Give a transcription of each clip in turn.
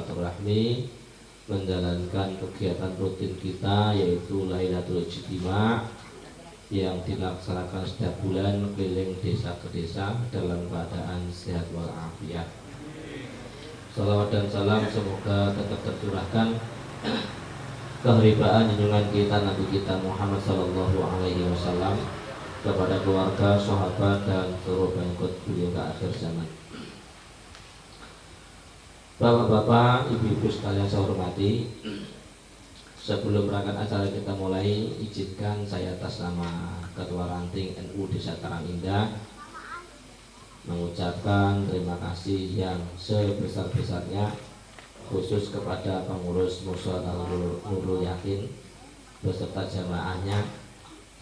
silaturahmi, menjalankan kegiatan rutin kita yaitu Lailatul Ijtima yang dilaksanakan setiap bulan keliling desa ke desa dalam keadaan sehat walafiat. Salawat dan salam semoga tetap tercurahkan keharibaan junjungan kita Nabi kita Muhammad Sallallahu Alaihi Wasallam kepada keluarga, sahabat dan seluruh pengikut beliau ke akhir zaman. Bapak-bapak, ibu-ibu sekalian saya hormati, sebelum rangkaian acara kita mulai, izinkan saya atas nama Ketua Ranting NU Desa Karangindah mengucapkan terima kasih yang sebesar-besarnya khusus kepada pengurus Mushola Nurul Yakin beserta jamaahnya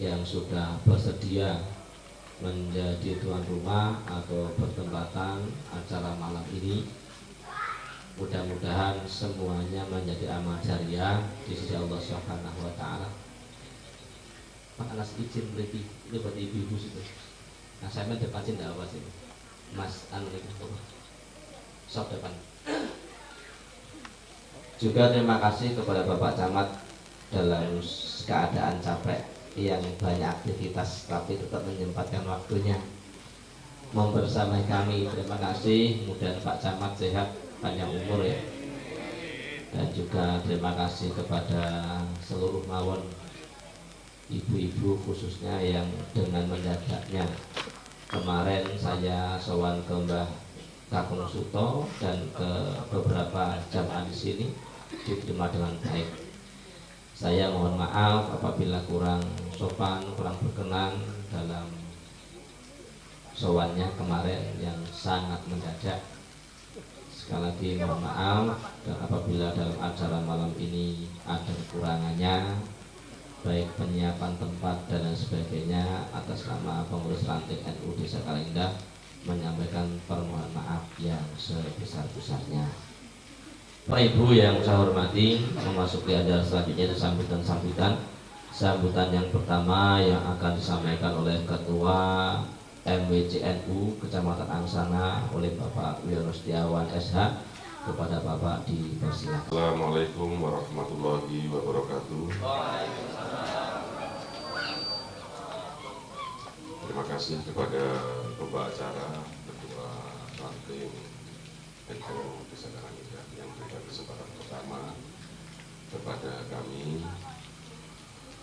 yang sudah bersedia menjadi tuan rumah atau bertempatan acara malam ini. Mudah-mudahan semuanya menjadi amal jariah di sisi Allah Subhanahu wa taala. Pak Anas izin beri ini buat ibu-ibu situ. Nah, saya depan sini enggak apa sih. Mas anu itu sok depan. Juga terima kasih kepada Bapak Camat dalam keadaan capek yang banyak aktivitas tapi tetap menyempatkan waktunya membersamai kami. Terima kasih, mudah Pak Camat sehat panjang umur ya. Dan juga terima kasih kepada seluruh mawon ibu-ibu khususnya yang dengan mendadaknya kemarin saya sowan ke Mbah Kakung Suto dan ke beberapa jamaah di sini diterima dengan baik. Saya mohon maaf apabila kurang sopan, kurang berkenan dalam sowannya kemarin yang sangat mendadak. Sekali lagi mohon maaf, dan apabila dalam acara malam ini ada kekurangannya baik penyiapan tempat dan lain sebagainya, atas nama pengurus ranting NU Desa Karangindah menyampaikan permohonan maaf yang sebesar-besarnya. Pak Ibu yang saya hormati, memasuki acara selanjutnya itu sambutan yang pertama yang akan disampaikan oleh Ketua MWCNU Kecamatan Angsana oleh Bapak Wiono Setiawan SH. Kepada Bapak dipersilakan. Assalamualaikum warahmatullahi wabarakatuh. Terima kasih kepada pembawa acara Ketua Ranting NU Desa Karangindah yang memberikan kesempatan pertama kepada kami.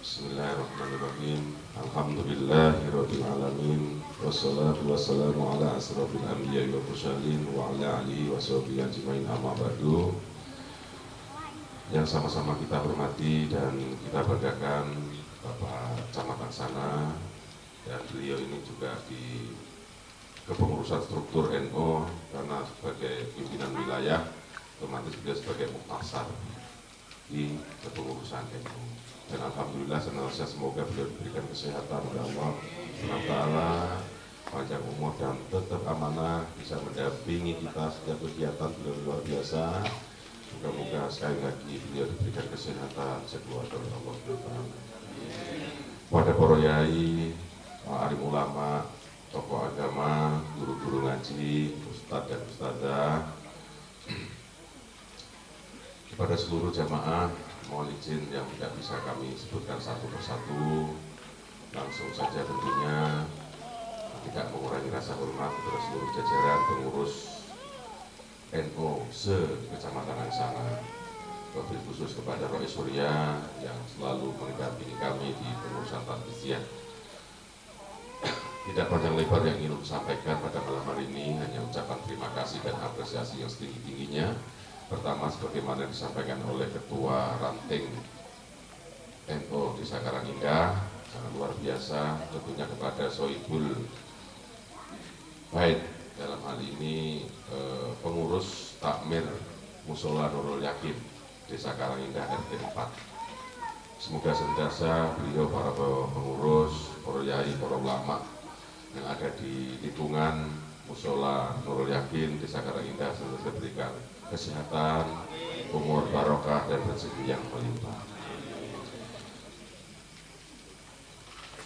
Bismillahirrahmanirrahim. Alhamdulillahirabbil alamin. Wassalatu wassalamu ala asrofil anbiya'i wal mursalin wa ala alihi washabihi ajmain, amma ba'du. Yang sama-sama kita hormati dan kita banggakan Bapak Camat Angsana, dan beliau ini juga di kepengurusan struktur NU karena sebagai pimpinan wilayah otomatis beliau sebagai muktasar di kepengurusan NU. Dan alhamdulillah senantiasa semoga beliau diberikan kesehatan oleh Allah SWT, panjang umur dan tetap amanah, bisa mendampingi kita setiap kegiatan beliau luar biasa. Moga-moga sekali lagi beliau diberikan kesehatan sekeluarga oleh Allah SWT. Pada para yai, alim ulama, tokoh agama, guru-guru ngaji, ustadz dan ustadzah, kepada seluruh jamaah, mohon izin yang tidak bisa kami sebutkan satu persatu, langsung saja tentunya tidak mengurangi rasa hormat kepada seluruh jajaran pengurus NU se-Kecamatan Angsana, wabil khusus kepada Roy Surya yang selalu mendampingi kami di pengurusan Tadbisiyah. Tidak panjang lebar yang ingin disampaikan pada malam hari ini, hanya ucapan terima kasih dan apresiasi yang setinggi-tingginya. Pertama, sebagaimana disampaikan oleh Ketua Ranting NU Desa Karangindah, sangat luar biasa tentunya kepada Sohibul Bait, dalam hal ini pengurus takmir Mushola Nurul Yakin Desa Karangindah RT 4. Semoga senantiasa beliau, para pengurus, para yai, para ulama yang ada di lingkungan Mushola Nurul Yakin Desa Karangindah senantiasa diberikan kesehatan, umur barokah dan rezeki yang melimpah.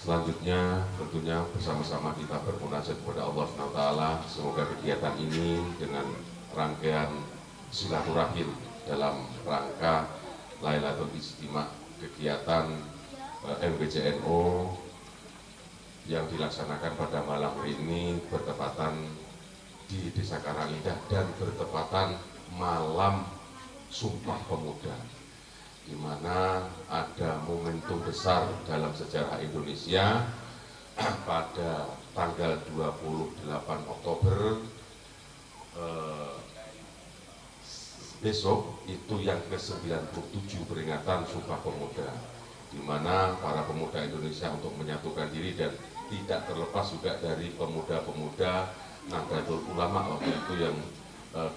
Selanjutnya tentunya bersama-sama kita bermunajat kepada Allah SWT. Semoga kegiatan ini dengan rangkaian silaturahim dalam rangka Lailatul Ijtima, kegiatan MBCNO yang dilaksanakan pada malam hari ini bertepatan di Desa Karangindah dan bertepatan malam Sumpah Pemuda, di mana ada momentum besar dalam sejarah Indonesia pada tanggal 28 Oktober besok itu yang ke-97 peringatan Sumpah Pemuda, di mana para pemuda Indonesia untuk menyatukan diri dan tidak terlepas juga dari pemuda-pemuda Nahdlatul Ulama waktu itu yang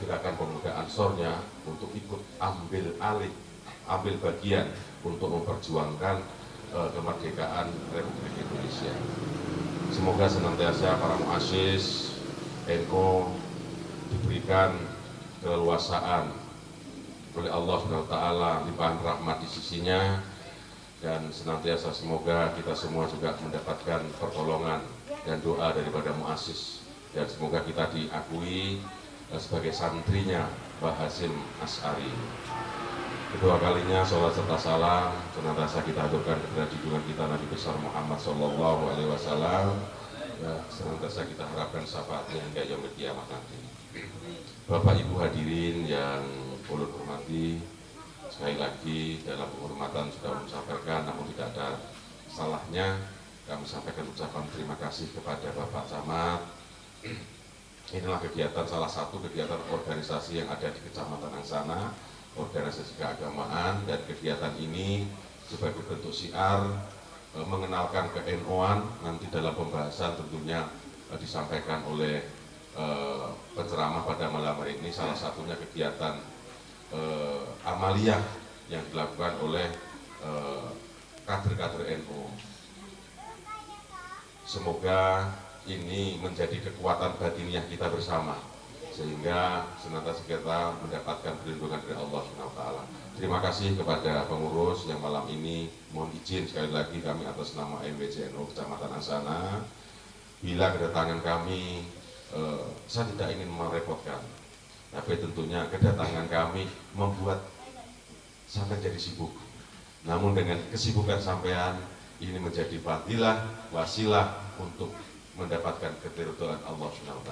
gerakan pemuda Ansornya untuk ikut ambil bagian untuk memperjuangkan kemerdekaan Republik Indonesia. Semoga senantiasa para muassis NU diberikan keleluasaan oleh Allah SWT, limpahan rahmat di sisinya, dan senantiasa semoga kita semua juga mendapatkan pertolongan dan doa daripada muassis, dan semoga kita diakui sebagai santrinya Mbah Hasyim Asy'ari. Kedua kalinya sholat serta salam senantiasa kita haturkan kepada junjungan kita Nabi besar Muhammad SAW, senantiasa kita harapkan syafaatnya hingga yaumil qiyamah nanti. Bapak Ibu hadirin yang ulun hormati, sekali lagi dalam penghormatan sudah menyampaikan, namun tidak ada salahnya kami sampaikan ucapan terima kasih kepada Bapak Camat. Inilah kegiatan, salah satu kegiatan organisasi yang ada di Kecamatan Angsana, organisasi keagamaan, dan kegiatan ini sebagai bentuk syiar mengenalkan ke-NU-an. Nanti dalam pembahasan tentunya disampaikan oleh penceramah pada malam hari ini, salah satunya kegiatan amaliyah yang dilakukan oleh kader-kader NU. Semoga ini menjadi kekuatan batiniah kita bersama, sehingga senantiasa kita mendapatkan perlindungan dari Allah SWT. Terima kasih kepada pengurus yang malam ini, mohon izin sekali lagi kami atas nama MBCNO Kecamatan Angsana, bila kedatangan kami, saya tidak ingin merepotkan, tapi tentunya kedatangan kami membuat sampai jadi sibuk. Namun dengan kesibukan sampean ini menjadi fadilah, wasilah untuk mendapatkan keridhaan Allah SWT.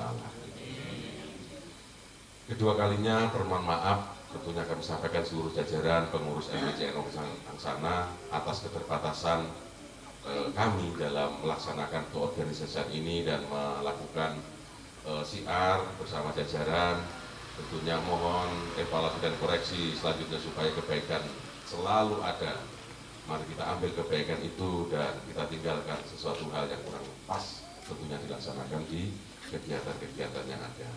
Kedua kalinya permohonan maaf tentunya kami sampaikan seluruh jajaran pengurus MBCNO Angsana atas keterbatasan kami dalam melaksanakan keorganisasian ini dan melakukan syiar bersama jajaran. Tentunya mohon evaluasi dan koreksi selanjutnya supaya kebaikan selalu ada. Mari kita ambil kebaikan itu dan kita tinggalkan sesuatu hal yang kurang pas, tentunya dilaksanakan di kegiatan-kegiatan yang ada.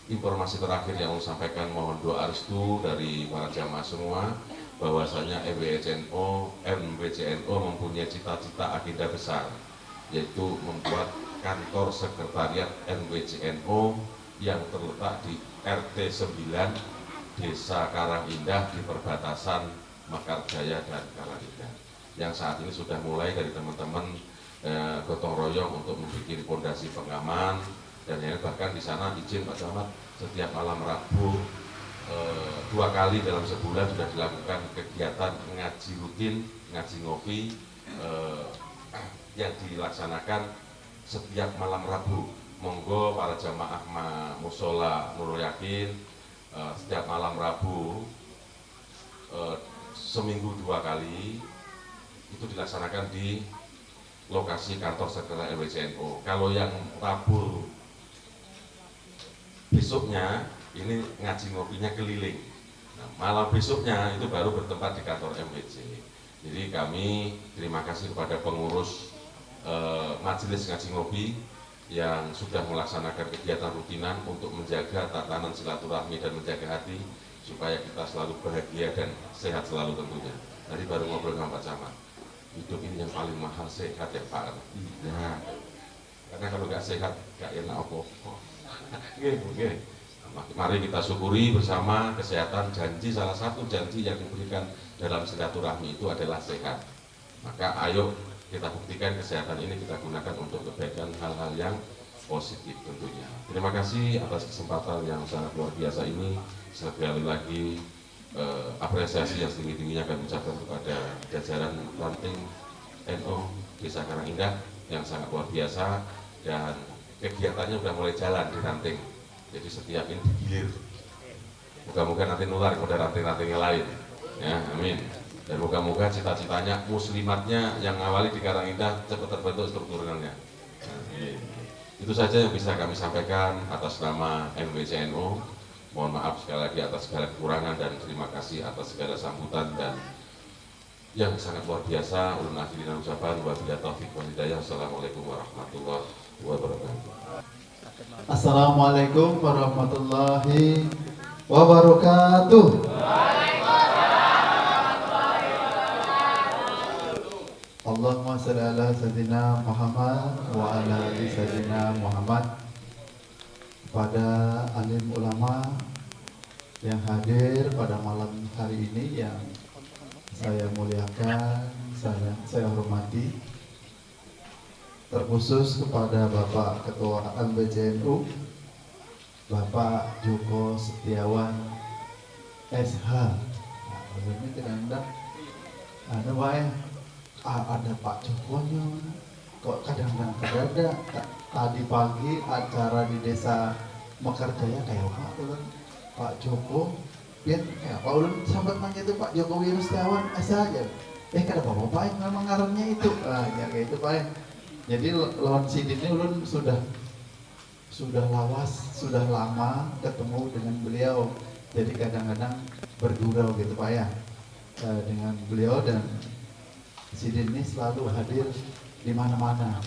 Informasi terakhir yang saya sampaikan, mohon doa restu dari para jamaah semua bahwasanya MBCNO mempunyai cita-cita agenda besar, yaitu membuat kantor sekretariat MBCNO yang terletak di RT 9 Desa Karangindah di perbatasan Mekarjaya dan Karangindah, yang saat ini sudah mulai dari teman-teman gotong royong untuk membuat fondasi pengaman, dan yang bahkan di sana izin Pak Camat setiap malam Rabu 2 kali dalam sebulan sudah dilakukan kegiatan ngaji rutin, ngaji ngopi yang dilaksanakan setiap malam Rabu. Monggo para jamaah musola Nurul Yakin setiap malam Rabu seminggu 2 kali itu dilaksanakan di lokasi kantor sekretariat MBCNO. Kalau yang Rabu besoknya ini ngaji ngopinya keliling. Nah, malam besoknya itu baru bertempat di kantor MBC. Jadi kami terima kasih kepada pengurus majelis ngaji ngopi yang sudah melaksanakan kegiatan rutinan untuk menjaga tatanan silaturahmi dan menjaga hati supaya kita selalu bahagia dan sehat selalu tentunya. Tadi baru ngobrol sama Pak Camat, hidup ini yang paling mahal sehat ya Pak. Iya, karena kalau nggak sehat nggak enak apa-apa. Mari kita syukuri bersama kesehatan. Janji, salah satu janji yang diberikan dalam silaturahmi itu adalah sehat. Maka ayo kita buktikan kesehatan ini kita gunakan untuk kebaikan hal-hal yang positif tentunya. Terima kasih atas kesempatan yang sangat luar biasa ini. sekali lagi apresiasi yang setinggi-tingginya kami ucapkan kepada jajaran ranting NU Desa Karangindah yang sangat luar biasa, dan kegiatannya sudah mulai jalan di ranting. Jadi setiap ini digilir. Moga-moga nanti nular kepada ranting-ranting yang lain. Ya, amin. Dan moga-moga cita-citanya muslimatnya yang awali di Karangindah cepat terbentuk strukturalnya. Amin. Itu saja yang bisa kami sampaikan atas nama MWCNU. Mohon maaf sekali lagi atas segala kekurangan dan terima kasih atas segala sambutan dan yang sangat luar biasa. Ulun akhirin ucapan wabillahi taufiq wal hidayah. Assalamualaikum warahmatullahi wabarakatuh. Assalamualaikum warahmatullahi wabarakatuh. Allahumma shalli ala sayyidina Muhammad wa ala ali sayyidina Muhammad. Pada alim ulama yang hadir pada malam hari ini yang saya muliakan, saya hormati, terkhusus kepada Bapak Ketua MWCNU, Bapak Joko Setiawan SH. Nah, ini kadang-kadang ada wae, ada Pak Jokonya, kok kadang-kadang ada. Tadi pagi acara di desa Mekarjaya kayak Pak Joko, biar kayak Pak Ulun sampai nanya itu Pak Jokowi Setiawan aja. Kada apa-apa yang memang ngarannya itu, ya kayak itu Pak. Jadi lawan sidin ini Ulun sudah lawas, sudah lama ketemu dengan beliau. Jadi kadang-kadang bergurau gitu Pak ya dengan beliau, dan sidin ini selalu hadir di mana-mana.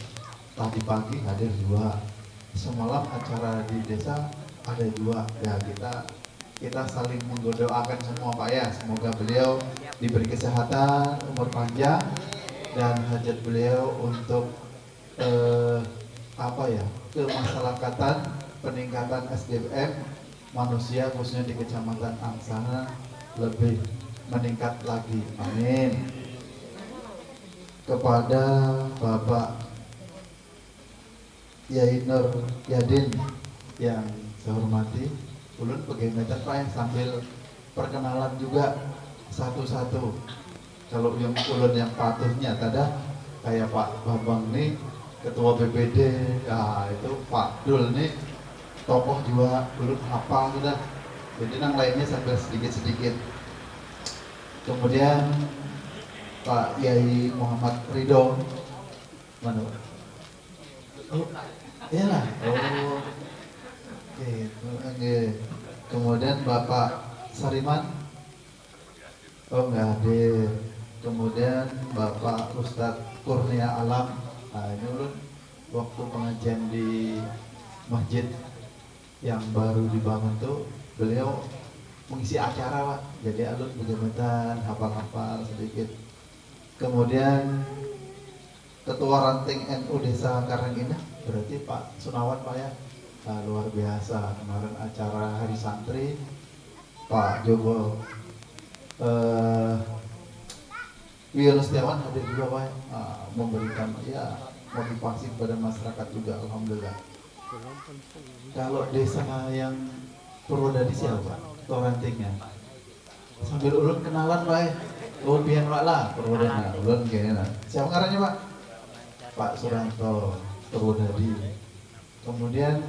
Tadi pagi hadir 2, semalam acara di desa ada 2. Ya kita saling mengdoakan semua Pak ya, semoga beliau diberi kesehatan, umur panjang, dan hajat beliau untuk kemasyarakatan, peningkatan SDM manusia khususnya di Kecamatan Angsana lebih meningkat lagi, amin. Kepada Bapak Yai Nur Yadin yang saya hormati, ulun bagaimana Pak sambil perkenalan juga satu-satu. Kalau yang ulun yang patuhnya tada kayak Pak Bambang nih, Ketua BPD, ya itu Pak Dul nih tokoh juga ulun hafal sudah. Jadi yang lainnya sambil sedikit-sedikit. Kemudian Pak Yai Muhammad Ridho, mana? Oh, iyalah. Oh, oke. Kemudian Bapak Sariman, oh nggak hadir. Kemudian Bapak Ustadz Kurnia Alam. Nah ini ulun waktu pengajian di masjid yang baru dibangun tuh beliau mengisi acara Pak. Jadi alun begemetan, hafal-hafal sedikit. Kemudian Ketua Ranting NU Desa Karangindah berarti Pak Sunawan Pak ya. Nah, luar biasa kemarin acara Hari Santri Pak Joko Wiono Setiawan hadir juga Pak, memberikan ya motivasi kepada masyarakat juga, alhamdulillah. Kalau desa yang Purwodadi siapa Ketua Rantingnya? Sambil ulun kenalan Pak. Oh biar Pak lah Purwodadi ulun kayaknya. Siapa ngarannya Pak? Pak Suranto Purwodadi. Kemudian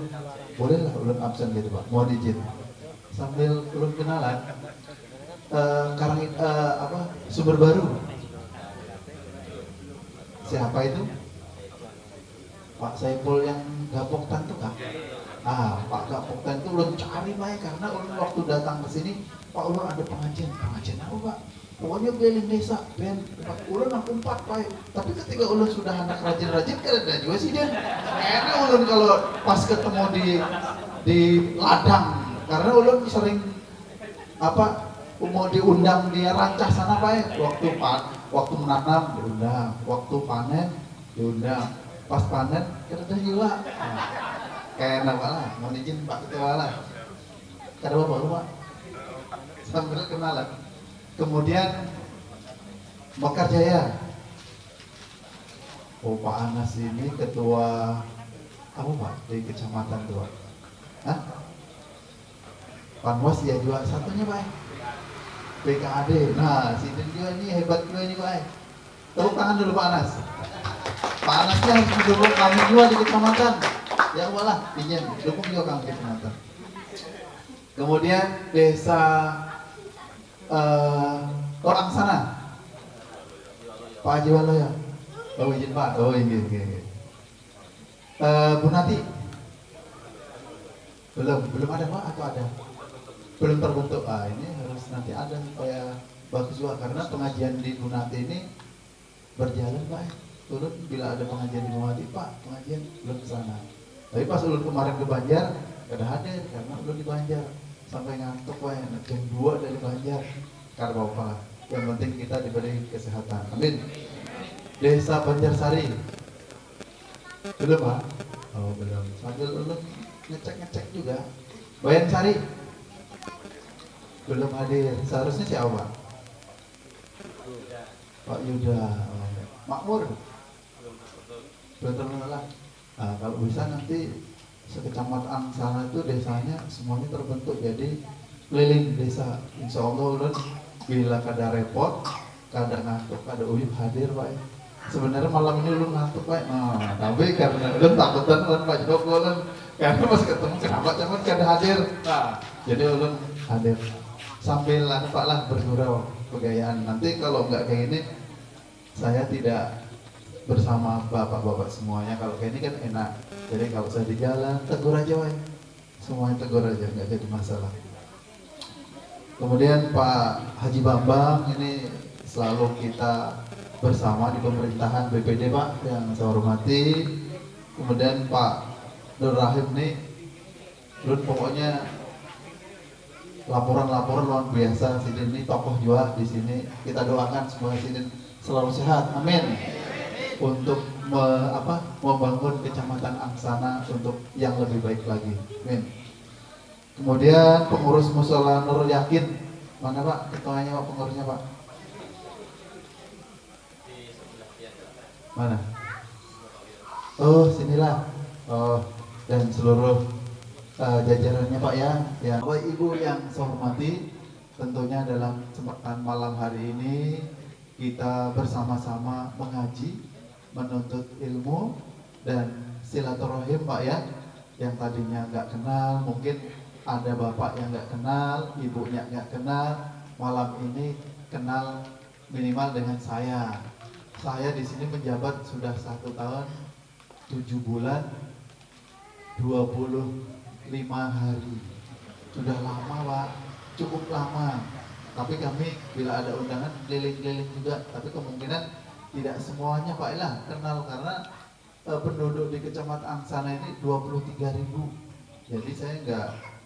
bolehlah ulun absen gitu Pak, mohon izin sambil ulun kenalan Sumber Baru. Siapa itu? Pak Saiful yang Gapoktan tuh Kak. Pak Gapoktan itu ulun cari Pak karena ulun waktu datang ke sini Pak ulun ada pengajian apa Pak? Pokoknya keliling desa, ulun 4 Pak. Tapi ketika ulun sudah anak rajin-rajin, kan ada juga sih dia. Kayaknya ulun kalau pas ketemu di ladang, karena ulun sering mau diundang dia rancah sana Pak. Waktu menanam diundang, waktu panen diundang. Pas panen kita udah gila. Kayak apa lah, mau izin Pak Ketua lah. Kada apa lu Pak? Sambil kenalan. Kemudian Mekarjaya. Oh Pak Anas ini ketua apa Pak di kecamatan tuh? Panwas ya juara satunya Pak. BKAD. Nah, sini juga ini hebat juga ini Pak. Tepuk tangan dulu Pak Anas. Pak Anasnya harus mendukung kami juga di kecamatan. Ya Allah, pinjam, dukung juga kami di kecamatan. Kemudian desa Orang Sana. Pak Haji Waloya. Oh izin Pak. Oh ini. Bu Nati. Belum ada Pak atau ada? Belum terbentuk. Ini harus nanti ada supaya bagus juga karena pengajian di Bu Nati ini berjalan Pak. Ulun bila ada pengajian di Bu Nati Pak, pengajian belum ke sana. Tapi pas ulun kemarin ke Banjar, kada hadir karena ulun di Banjar sampai ngantuk Pak. Jam 2 dari Banjar. Karena apa? Yang penting kita diberi kesehatan. Amin. Desa Banjarsari. Belum Pak? Oh belum. Sambil ulun ngecek juga. Bayansari. Belum hadir. Seharusnya siapa? Pak Yuda. Makmur. Belum terkenal. Nah, kalau bisa nanti sekecamatan sana itu desanya semuanya terbentuk jadi keliling desa. Insya Allah ulun bila kada repot, kada ngantuk, kada uyuh hadir Pak. Sebenarnya malam ini ulun ngantuk Pak. Nah, tapi karena ulun takutan ulun Pak Joko ulun karena masih ketemu kenapa cuman kada hadir. Nah, jadi ulun hadir sambil Pak lah bergurau kegayaan. Nanti kalau nggak kayak ini saya tidak bersama bapak-bapak semuanya. Kalau kayak ini kan enak. Jadi kalau saya di jalan tegur aja Pak. Semuanya tegur aja, nggak jadi masalah. Kemudian Pak Haji Bambang ini selalu kita bersama di pemerintahan BPD Pak yang saya hormati. Kemudian Pak Nur Rahim nih, pokoknya laporan-laporan luar biasa. Sidin ini tokoh juga di sini. Kita doakan semoga Sidin selalu sehat, amin. Untuk membangun kecamatan Angsana untuk yang lebih baik lagi, amin. Kemudian pengurus Musola Nurul Yakin, mana Pak? Ketuanya Pak, pengurusnya Pak? Mana? Oh sinilah. Oh dan seluruh jajarannya Pak ya. Bapak Ibu yang saya hormati, tentunya dalam kesempatan malam hari ini kita bersama-sama mengaji, menuntut ilmu dan silaturahim Pak ya. Yang tadinya nggak kenal, mungkin ada bapak yang nggak kenal, ibunya nggak kenal, malam ini kenal minimal dengan saya. Saya di sini menjabat sudah 1 tahun 7 bulan 25 hari. Sudah lama Pak, cukup lama. Tapi kami bila ada undangan keliling-keliling juga. Tapi kemungkinan tidak semuanya Pak lah kenal karena penduduk di Kecamatan Angsana ini 23.000. Jadi saya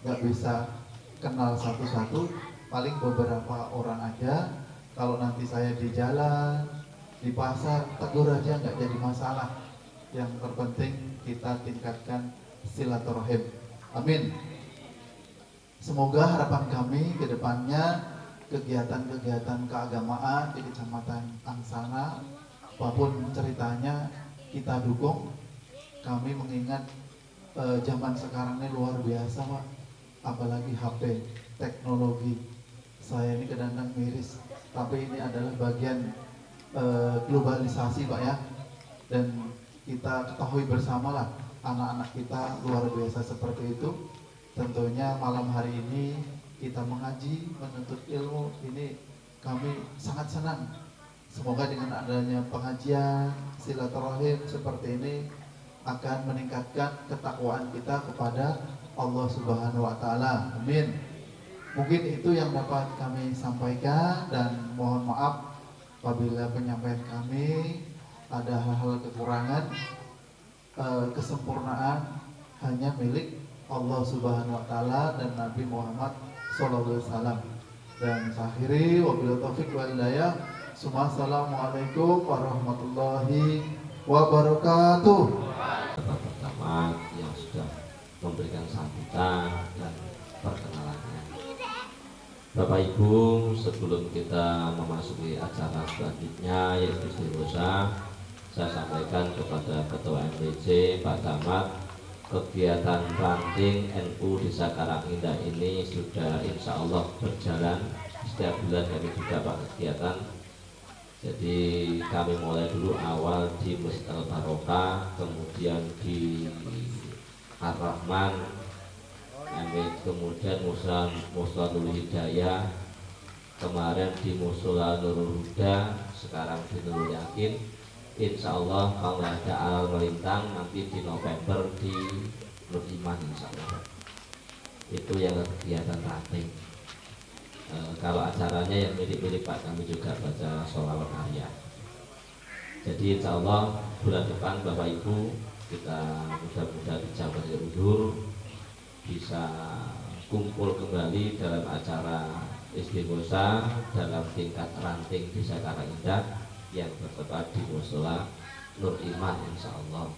nggak bisa kenal satu-satu, paling beberapa orang aja. Kalau nanti saya di jalan, di pasar, tegur aja nggak jadi masalah. Yang terpenting kita tingkatkan silaturahim. Amin. Semoga harapan kami ke depannya kegiatan-kegiatan keagamaan di Kecamatan Angsana, apapun ceritanya kita dukung. Kami mengingat zaman sekarang ini luar biasa Pak. Apalagi HP, teknologi. Saya ini kadang-kadang miris, tapi ini adalah bagian globalisasi Pak ya. Dan kita ketahui bersama lah, anak-anak kita luar biasa seperti itu. Tentunya malam hari ini kita mengaji, menuntut ilmu, ini kami sangat senang. Semoga dengan adanya pengajian, silaturahim seperti ini akan meningkatkan ketakwaan kita kepada Allah Subhanahu wa Ta'ala. Amin. Mungkin itu yang dapat kami sampaikan, dan mohon maaf apabila penyampaian kami ada hal-hal kekurangan. Kesempurnaan hanya milik Allah Subhanahu wa Ta'ala dan Nabi Muhammad sallallahu alaihi wasallam. Dan akhiri wabillahi taufik wal hidayah. Assalamualaikum warahmatullahi wabarakatuh. Pertama yang sudah memberikan sambutan dan perkenalannya. Bapak Ibu, sebelum kita memasuki acara selanjutnya yaitu istighosah, saya sampaikan kepada Ketua MPC Pak Camat kegiatan ranting NU Desa Karangindah ini sudah insya Allah berjalan. Setiap bulan kami juga Pak kegiatan. Jadi kami mulai dulu awal di Masjid Al Barokah, kemudian di Ar-Rahman, kemudian Musla Nurul Hidayah, kemarin di Musla Nurul Huda, sekarang di Nurul Yakin. Insya Allah kalau ada Al Melintang nanti di November di Nur Iman insya Allah. Itu yang kegiatan ranting. Kalau acaranya yang mirip-mirip Pak, kami juga baca sholawat karya. Jadi insya Allah bulan depan Bapak Ibu kita mudah-mudahan dijawab undur, bisa kumpul kembali dalam acara istighosa dalam tingkat ranting Desa Karangindah yang bertempat di Mushola Nur Iman insya Allah.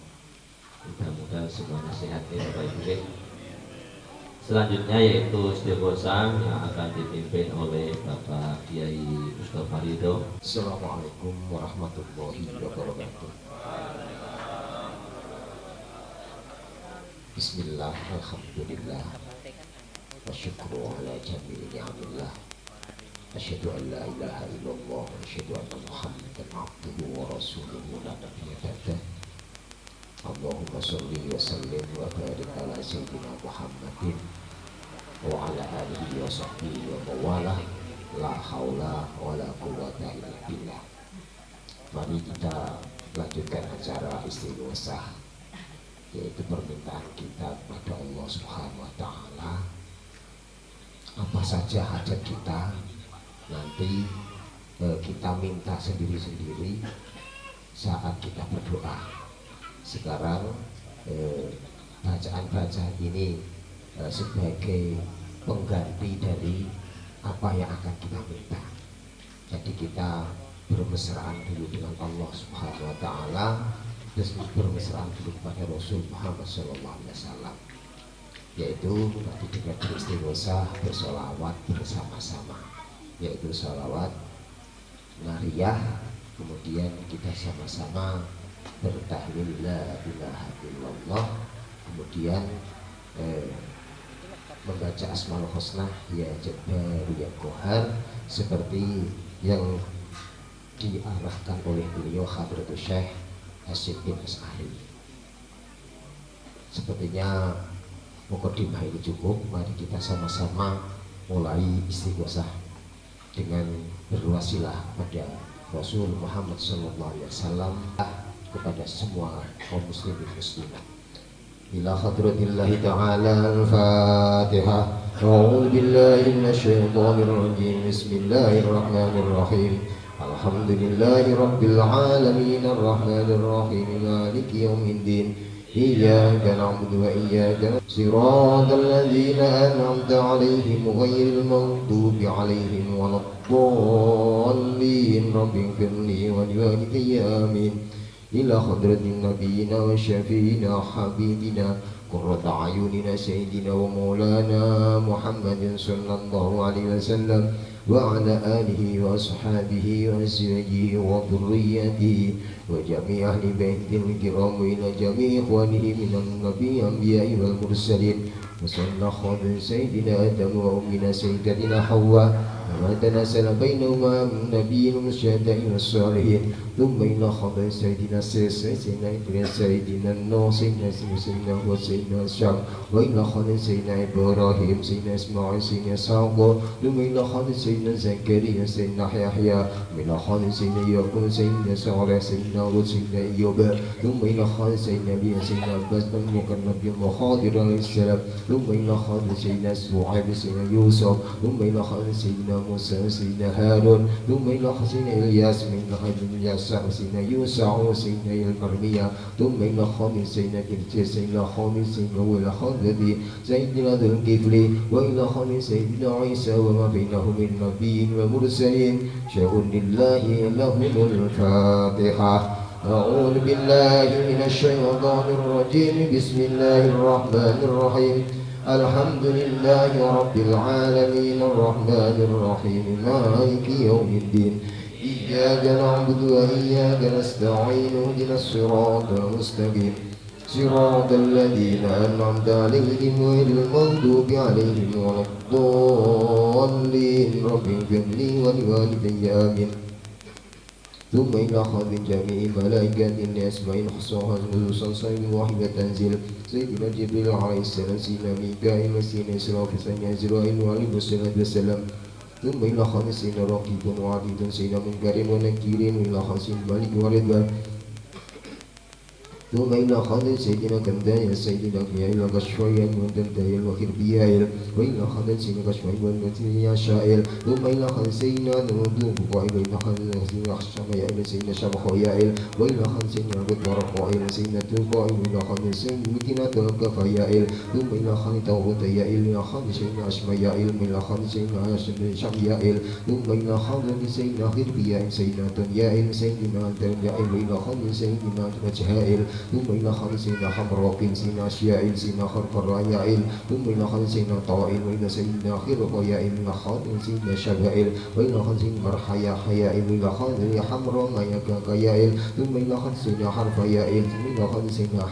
Mudah-mudahan semuanya sehat ya Bapak Ibu. Selanjutnya yaitu istighosa yang akan dipimpin oleh Bapak Kiai Mustafa Ridho. Assalamualaikum warahmatullahi wabarakatuh. Bismillah, alhamdulillah, wa syukru ala jami'i ni'amillah. Asyhadu an la ilaha illallah wa asyhadu anna Muhammadan abduhu wa rasuluhu la nabiyya ba'dah. Allahumma sholli wa sallim wa barik ala sayyidina Muhammadin wa ala alihi wa sahbihi wa mawalah. La haula wa la quwwata illa billah. Mari kita lanjutkan acara istighosah, yaitu permintaan kita kepada Allah Subhanahu wa taala. Apa saja hajat kita nanti kita minta sendiri-sendiri saat kita berdoa. Sekarang bacaan-bacaan ini sebagai pengganti dari apa yang akan kita minta. Jadi kita bermesraan dulu dengan Allah Subhanahu wa taala, terus bermesraan dulu kepada Rasul Muhammad SAW, yaitu tadi dengan beristighosah, bersolawat bersama-sama, yaitu solawat nariyah. Kemudian kita sama-sama bertahlil la ilaha illallah, kemudian membaca Asmaul Husna, ya Jabbar ya Qahar, seperti yang diarahkan oleh beliau Hadratus Syekh Hasyim bin As'ari. Sepertinya mukadimah ini cukup. Mari kita sama-sama mulai istighosah dengan berwasilah pada Rasul Muhammad SAW, kepada semua kaum muslimin muslimat. Ila hadratillahi ta'ala al-Fatihah. A'udzu billahi minasyaitonir rajim. Bismillahirrahmanirrahim. Alhamdulillahi rabbil alamin arrahmanir rahim maliki yaumiddin. Iyyaka na'budu wa iyyaka siratal ladzina an'amta 'alaihim ghairil maghdubi 'alaihim waladdallin. Rabbighfirli wa liwalidayya amin. Ila hadratin nabiyina wa syafiina habibina qurrata ayunina sayyidina wa maulana Muhammadin sallallahu alaihi wasallam wa ala alihi wa ashabihi wa azwajihi wa dhurriyyatihi wa jami' ahli baitil kiram wa ila jami' ikhwanihi minan nabiyyi anbiya'i wal mursalin wa sallallahu ala sayyidina Adam wa ummina sayyidatina Hawwa wa tanasala bainahuma min nabiyyin musyahadain was-salihin thumma ila khabar sayyidina sayyidina Idris sayyidina Nuh sayyidina wa sayyidina Syam wa ila khabar sayyidina Ibrahim sayyidina Ismail sayyidina Sa'wa thumma ila khabar sayyidina Zakaria sayyidina Yahya ila khabar sayyidina Yaqub sayyidina Salih sayyidina Hud sayyidina Ayyub thumma ila khabar sayyidina Nabi sayyidina Abbas dan Nabi Muhammad alaihi salam thumma ila khabar sayyidina Suhaib sayyidina Yusuf thumma ila khabar sayyidina Musa sayyidina Harun thumma ila khabar sayyidina Ilyas min Ilyas sayyidina Yusa sayyidina Al-Karmiyah thumma ila khabar sayyidina Idris sayyidina Khamid sayyidina Wala Khadri sayyidina Dzulkifli wa ila khabar sayyidina Isa wa ma bainahum min nabiyyin wa mursalin syai'un lillahi lahumul Fatihah. A'udzu billahi minasy syaithanir rajim. Bismillahir rahmanir rahim. Alhamdulillahi rabbil alamin arrahmanir rahim maliki yaumiddin. Iyyaka na'budu wa iyyaka nasta'in ihdinas siratal mustaqim. صراط الذين أنعمت عليهم غير المغضوب عليهم ولا الضالين رب اغفر لي ولوالدي آمين. ثم إلى خاذ جميع ملائكة لأسماء الحسنى خصوصا صيب واحدة تنزيل سيدنا جبريل عليه السلام سيدنا ميكائيل سيدنا إسرافيل سيدنا إسرائيل وعليه الصلاة والسلام. ثم إلى خاذ سيدنا رقيب وعتيد سيدنا منكر ونكير وإلى خاذ الملك ورضوان. ثم إلى خالد سيدنا كندايا سيدنا كيائل وكشفيا وتنتهي وخربيائل وإلى خالد سيدنا كشفيا والمتنيا شائل. ثم إلى خالد سيدنا نودوب وإلى إلى خالد سيدنا شميائل سيدنا شمخويائل وإلى خالد سيدنا بدر قائل سيدنا تلقائل وإلى خالد سيدنا تلقفيائل. ثم إلى خالد توغتيائل إلى خالد سيدنا أشميائل إلى خالد سيدنا شميائل. ثم إلى خالد سيدنا خربيائل سيدنا تنيائل سيدنا تنيائل وإلى خالد سيدنا مجهائل. ثم إلى خالد سيدنا حمراء سيدنا أشيائل سيدنا خرفرايائل. ثم إلى خالد سيدنا طائل وإلى سيدنا خرقيائل إلى خالد سيدنا شبائل وإلى خالد سيدنا مرحيا حيائل وإلى خالد حمراء ميكاكيائل. ثم إلى خالد سيدنا حرفيائل ثم إلى خالد سيدنا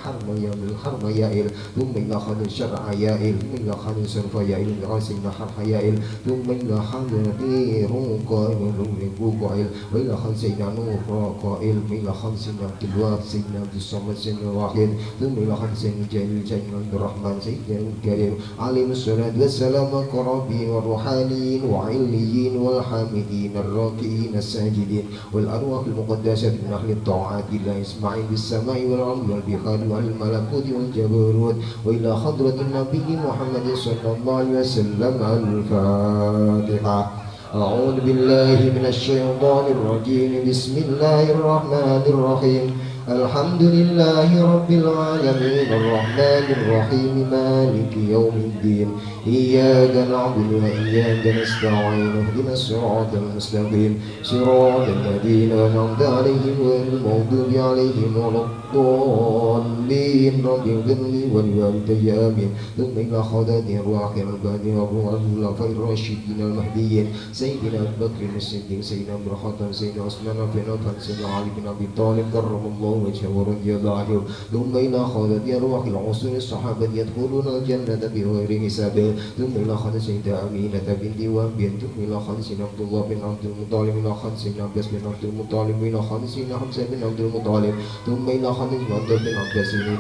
حرميائل ثم إلى خالد شرعيائل ثم إلى خالد سرفيائل إلى خالد سيدنا حرحيائل. ثم إلى خالد رقائل ونور وإلى خالد سيدنا نور قائل وإلى خالد سيدنا عبد الوهاب سيدنا عبد الصمد سيدنا الواحد. ثم إلى خالد سيدنا الجليل سيدنا عبد الرحمن سيدنا الكريم عليهم الصلاة والسلام القرابين والروحانيين وعليين والحامدين الراكعين الساجدين والأرواح المقدسة من أهل الطاعات لا يسمعين بالسماء والأرض والبحار والملكوت والجبروت وإلى حضرة النبي محمد صلى الله عليه وسلم. الفاتحة. أعوذ بالله من الشيطان الرجيم. بسم الله الرحمن الرحيم. الحمد لله رب العالمين الرحمن الرحيم مالك يوم الدين إياك نعبد وإياك نستعين اهدنا الصراط المستقيم صراط الذين أنعمت عليهم غير المغضوب عليهم ولا الضالين رب اغفر لي ولوالدي آمين. ثم إلى خالد أرواح الباني وأبو الخلفاء الراشدين المهديين سيدنا أبي بكر الصديق سيدنا عمر الخطاب سيدنا عثمان بن عفان سيدنا علي بن أبي طالب كرم الله وجهه ورضي الله عنه. ثم إلى خالد أرواح العصور الصحابة يدخلون الجنة بغير حساب. ثم إلى خالد سيدنا أمينة بنت وهب. ثم إلى خالد سيدنا عبد الله بن عبد المطلب إلى خالد سيدنا عباس بن عبد المطلب إلى خالد سيدنا حمزة بن عبد المطلب. ثم إلى خالد بن عباس إلى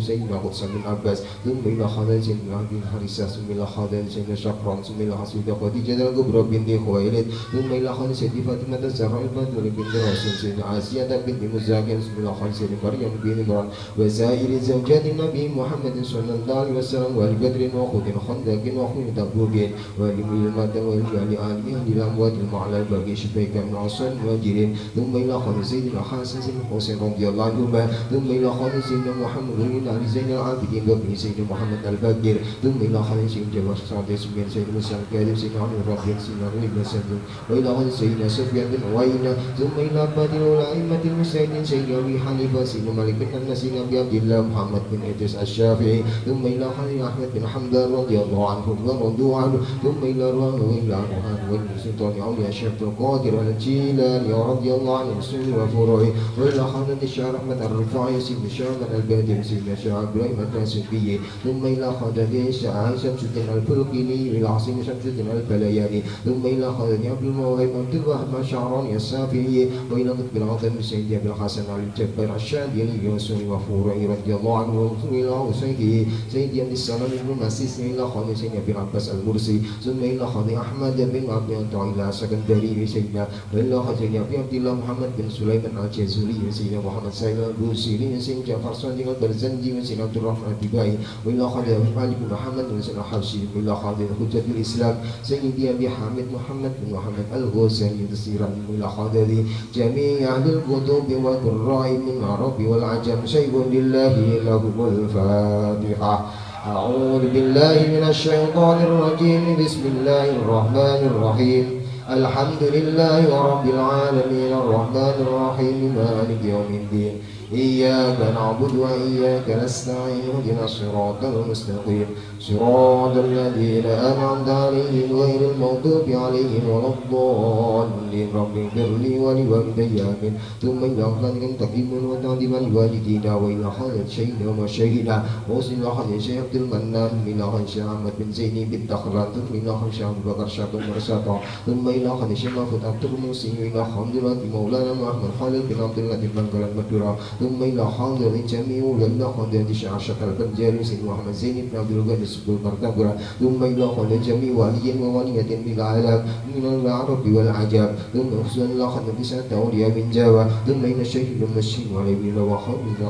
سيدنا قدس بن عباس. ثم إلى خالد سيدنا عبد الحارثة. ثم إلى خالد سيدنا شقران. ثم إلى سيدنا خديجة الكبرى بنت خويلد. ثم إلى خالد سيدنا فاطمة الزهراء البتول بنت رسول سيدنا آسيا بنت مزاحم. ثم إلى خالد سيدنا مريم بنت عمران وسائر زوجات النبي محمد صلى الله عليه وسلم والبدر وخذ خندق وخذ تبوك ولملمة ولآل أهل الأموات المعلى الباقي شفيك من عصر واجرين. ثم إلى خالد سيدنا حسن سيدنا حسين رضي الله عنهما. ثم إلى خالد سيدنا محمد بن علي زين العابدين وابن سيدنا محمد الباقر. ثم إلى خالد سيدنا جبار سعد سمين سيدنا موسى الكاذب سيدنا عمرو الربيع سيدنا علي بن سعد وإلى خالد سيدنا سفيان بن عوينة. ثم إلى بدر والأئمة المجتهدين سيدنا أبي حنيفة سيدنا مالك بن أنس سيدنا أبي عبد الله محمد بن إدريس الشافعي. ثم إلى خالد أحمد بن حمدان رضي الله عنهم ورضوا عنه. ثم إلى روان وإلى روحان وإلى سلطان أولياء الشيخ القادر الجيلاني رضي الله عنه رسول وفروعه. وإلى خالد الشيخ أحمد الرفاعي سيدنا الشيخ البادر سيدنا الشيخ إبراهيم الناسبي. ثم إلى خالد الشيخ شمس الدين الفلكيني وإلى عاصم شمس الدين البلياني. ثم إلى خالد عبد الموهب عبد الوهاب الشعراني السافعي. وإلى قطب العظيم سيدي أبي الحسن علي الجبار الشاذلي وسوري وفروعه رضي الله عنه. وإلى حسينه سيدي عبد السلام بن مسيس. إلى خالد سيدنا أبي العباس المرسي. ثم إلى خالد أحمد بن عبد الله إلى سكندري سيدنا. وإلى خالد أبي عبد الله محمد بن سليمان الجزري سيدنا محمد سعيد البوسيري سيدنا جعفر صادق البرزنجي سيدنا عبد الرحمن الدبائي. وإلى خالد علي بن محمد بن سيدنا حبشي. وإلى خالد حجة الإسلام سيدي أبي حامد محمد بن محمد الغوثاني تسيرا. وإلى خالد جميع أهل الكتب والقراء من العرب والعجم شيء لله لهم. الفاتحة. أعوذ بالله من الشيطان الرجيم. بسم الله الرحمن الرحيم. الحمد لله رب العالمين الرحمن الرحيم مالك يوم الدين إياك نعبد وإياك نستعين اهدنا الصراط المستقيم صراط الذين أنعمت عليهم غير المغضوب عليهم ولا الضالين رب اغفر لي ولوالدي آمين ثم إلى أخلاق تقييم وتعظيم لوالدينا وإلى حضرة شيخنا ومشايخنا وصل إلى حضرة الشيخ عبد المنان إلى حضرة الشيخ أحمد بن زيني بن دخلان ثم إلى حضرة الشيخ أبو بكر شاطر مرساطة ثم إلى حضرة الشيخ محمود عبد المحسن إلى حضرة مولانا محمد خالد بن عبد الله بن بنقل المدورة ثم إلى حضرة جميع إلى حضرة الشيخ عشاق البنجاري سيد محمد زين بن عبد الغني سبل مرتبرة ثم إلى حضرة جميع ولي وولية بالعالم من العرب والعجاب ثم أخصى إلى حضرة تسعة أولياء من جاوة ثم إلى الشيخ بن مسجد وعلي بن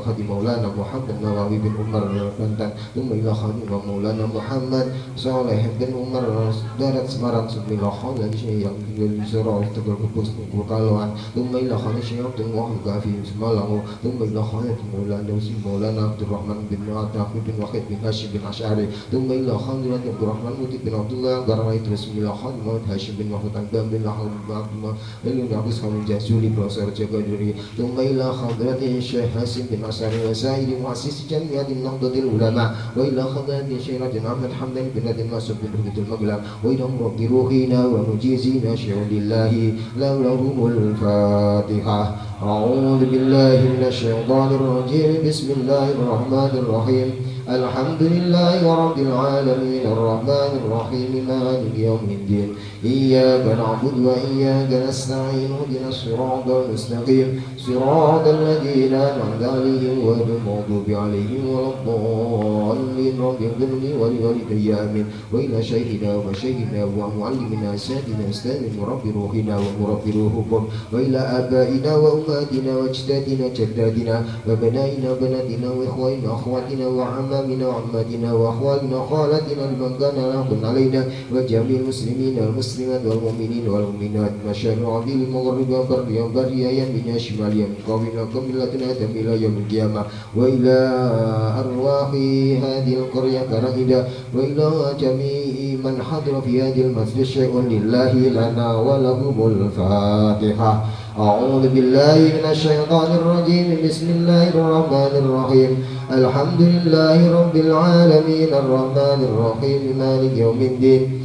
خادم مولانا محمد نواوي بن عمر بنتان ثم إلى خادم مولانا محمد صالح بن عمر darat Semarang Sebilah dan Syekh yang tinggal di Serang Tegal Kepus Pekalongan ثم إلى خالد الشيخ عبد الوهاب الكافي Semalang ثم إلى خالد مولانا عبد الرحمن بن عبد بن وحيد بن هاشم بن أشعري ثم إلى خالد عبد الرحمن مطيب بن عبد الله قرأي terus إلى خالد محمد هاشم بن محمود أنبام بن أحمد بن عبد الله بن عبد الصمد الجاسولي بروسر جاكادري ثم إلى خالد الشيخ حسين بن أشعري وسائر مؤسس جمعية النهضة العلماء وإلى خالد الشيخ رجل أحمد حمدان بن نادي المسعود بن ربيع المقلم وإلى مربي روحنا ومجيزنا شيء لله لهم الفاتحة أعوذ بالله من الشيطان الرجيم بسم الله الرحمن الرحيم الحمد لله رب العالمين الرحمن الرحيم مالك يوم الدين إياك نعبد وإياك نستعين اهدنا الصراط المستقيم صراط الذين أنعمت عليهم غير المغضوب عليهم ولا الضالين رب اغفر لي ولوالدي آمين وإلى شيخنا ومشايخنا ومعلمنا أساتذتنا أستاذ مربي روحنا ومربي روحكم وإلى آبائنا وأمهاتنا وأجدادنا جدادنا وبنائنا وبناتنا وإخواننا وأخواتنا وعمامنا وعماتنا وأخوالنا وخالاتنا لمن كان له علينا وجميع المسلمين والمسلمات والمؤمنين والمؤمنات مشارق عبد المغرب وبر وبريا يمين شمال يمين قومنا قبلة آدم إلى يوم القيامة وإلى أرواح هذه القرية كرهدة وإلى جميع من حضر في هذه المسجد شيء لله لنا ولهم الفاتحة أعوذ بالله من الشيطان الرجيم بسم الله الرحمن الرحيم الحمد لله رب العالمين الرحمن الرحيم مالك يوم الدين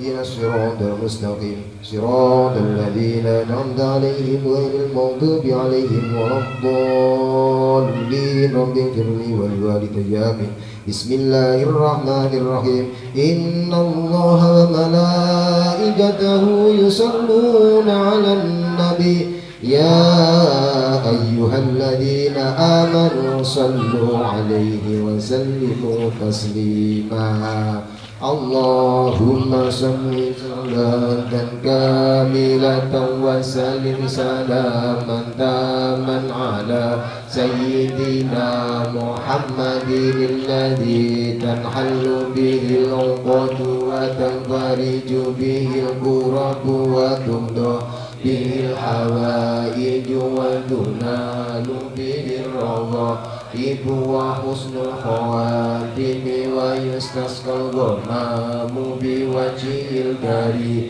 اهدنا الصراط المستقيم صراط الذين أنعمت عليهم غير المغضوب عليهم ولا الضالين رب اغفر لي ولوالدي آمين بسم الله الرحمن الرحيم إن الله وملائكته يصلون على النبي يا أيها الذين آمنوا صلوا عليه وسلموا تسليما اللهم صل صلاة كاملة وسلم سلاما تاما على سيدنا محمد الذي تنحل به العقد وتنفرج به الكرب وتمضى به الحوائج وتنال به الرغائب وحسن الخواتم ويستسقى الغمام بوجه الكريم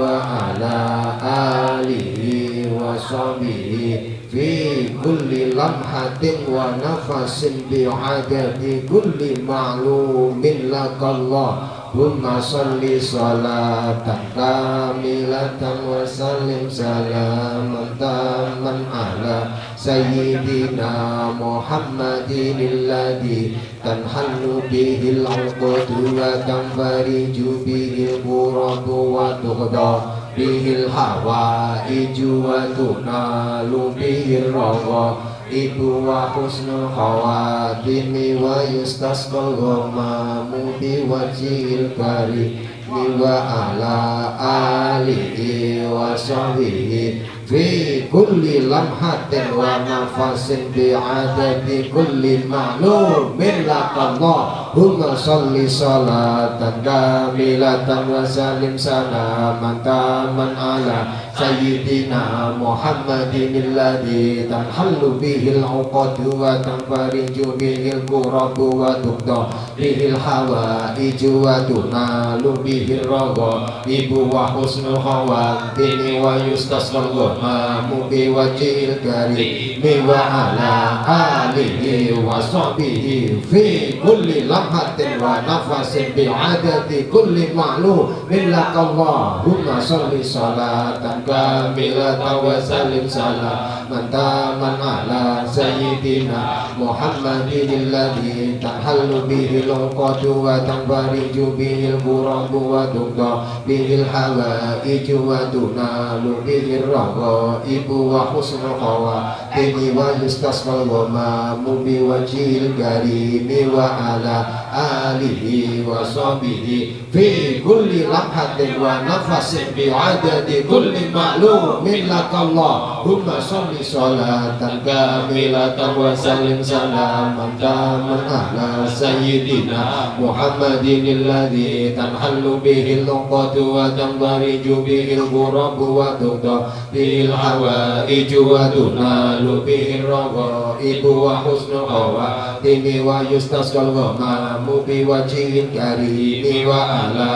وعلى آله وصحبه في كل لمحة ونفس بعدد كل معلوم لك الله ثم صل صلاة كاملة وسلم سلاما تاما على سيدنا محمد الذي تنحل به العقد وتنفرج به الكرب وتقضى به الحوائج وتنال به الرغائب وحسن الخواتم ويستسقى الغمام بوجه الكريم وعلى آله وصحبه في كل لمحة ونفس بعدد كل معلوم لك الله Allahumma salli salatan kamilatan wa salim salaman taman ala Sayyidina Muhammadin alladhi tanhallu bihil uqadu wa tanfariju bihil kurabu wa tuqda bihil hawaiju wa tunalu bihil raga ibu wa husnul khawatimi wa yustasqal ghamamu bi wajhil karimi wa ala alihi wa sahbihi fi kulli lamhatin wa nafasin bi adadi kulli ma'lumin lakallahumma salli salatan kamilatan wa salim salaman taman ala sayyidina Muhammadin alladhi tanhallu bihil uqadu wa tanfariju bihil kurabu wa tuqda bihil hawaiju wa tunalu bihil ragaibu wa husnul khawatimi wa yustasqal ghamamu bi wajhil karimi wa ala alihi wa sahbihi fi kulli lamhatin wa nafasin bi adadi kulli ma'lumin lakallahumma salli salatan kamilatan wa salim salaman taman ala sayyidina Muhammadin alladhi tanhallu bihil uqadu wa tanfariju bihil kurabu wa tuqda bihil hawaiju wa tunalu bihil ragaibu wa husnul khawatimi wa yustasqal ghamamu bi wajhil karimi wa ala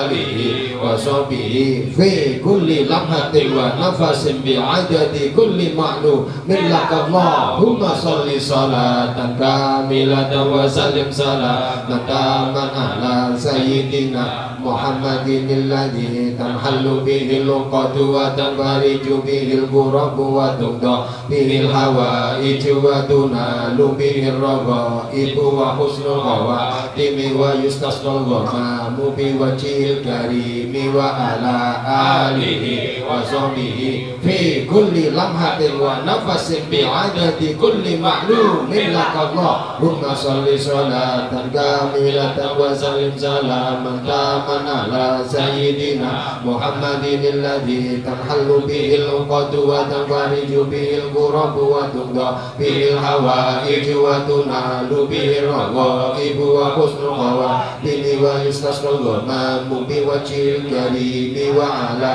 alihi wa sahbihi fi kulli lamhatin wa nafasin bi adadi kulli ma'lumin lakallahumma salli salatan kamilatan wa salim salaman taman ala sayyidina Muhammadin alladhi tanhallu bihil uqadu wa tanfariju bihil kurabu wa tuqda bihil hawaiju wa tunalu bihil ragaibu wa husnul khawatimi wa yustasqal ghamamu bi wajhil karimi wa ala alihi wa sahbihi fi kulli lamhatin wa nafasin bi adadi kulli ma'lumin lakallahumma salli salatan kamilatan wa salim salaman taman ala sayyidina Muhammadin alladhi tanhallu bihil uqadu wa tanfariju bihil kurabu wa tuqda bihil hawaiju wa tunalu bihil ragaibu wa husnul khawatimi wa yustasqal ghamamu bi wajhil karimi wa ala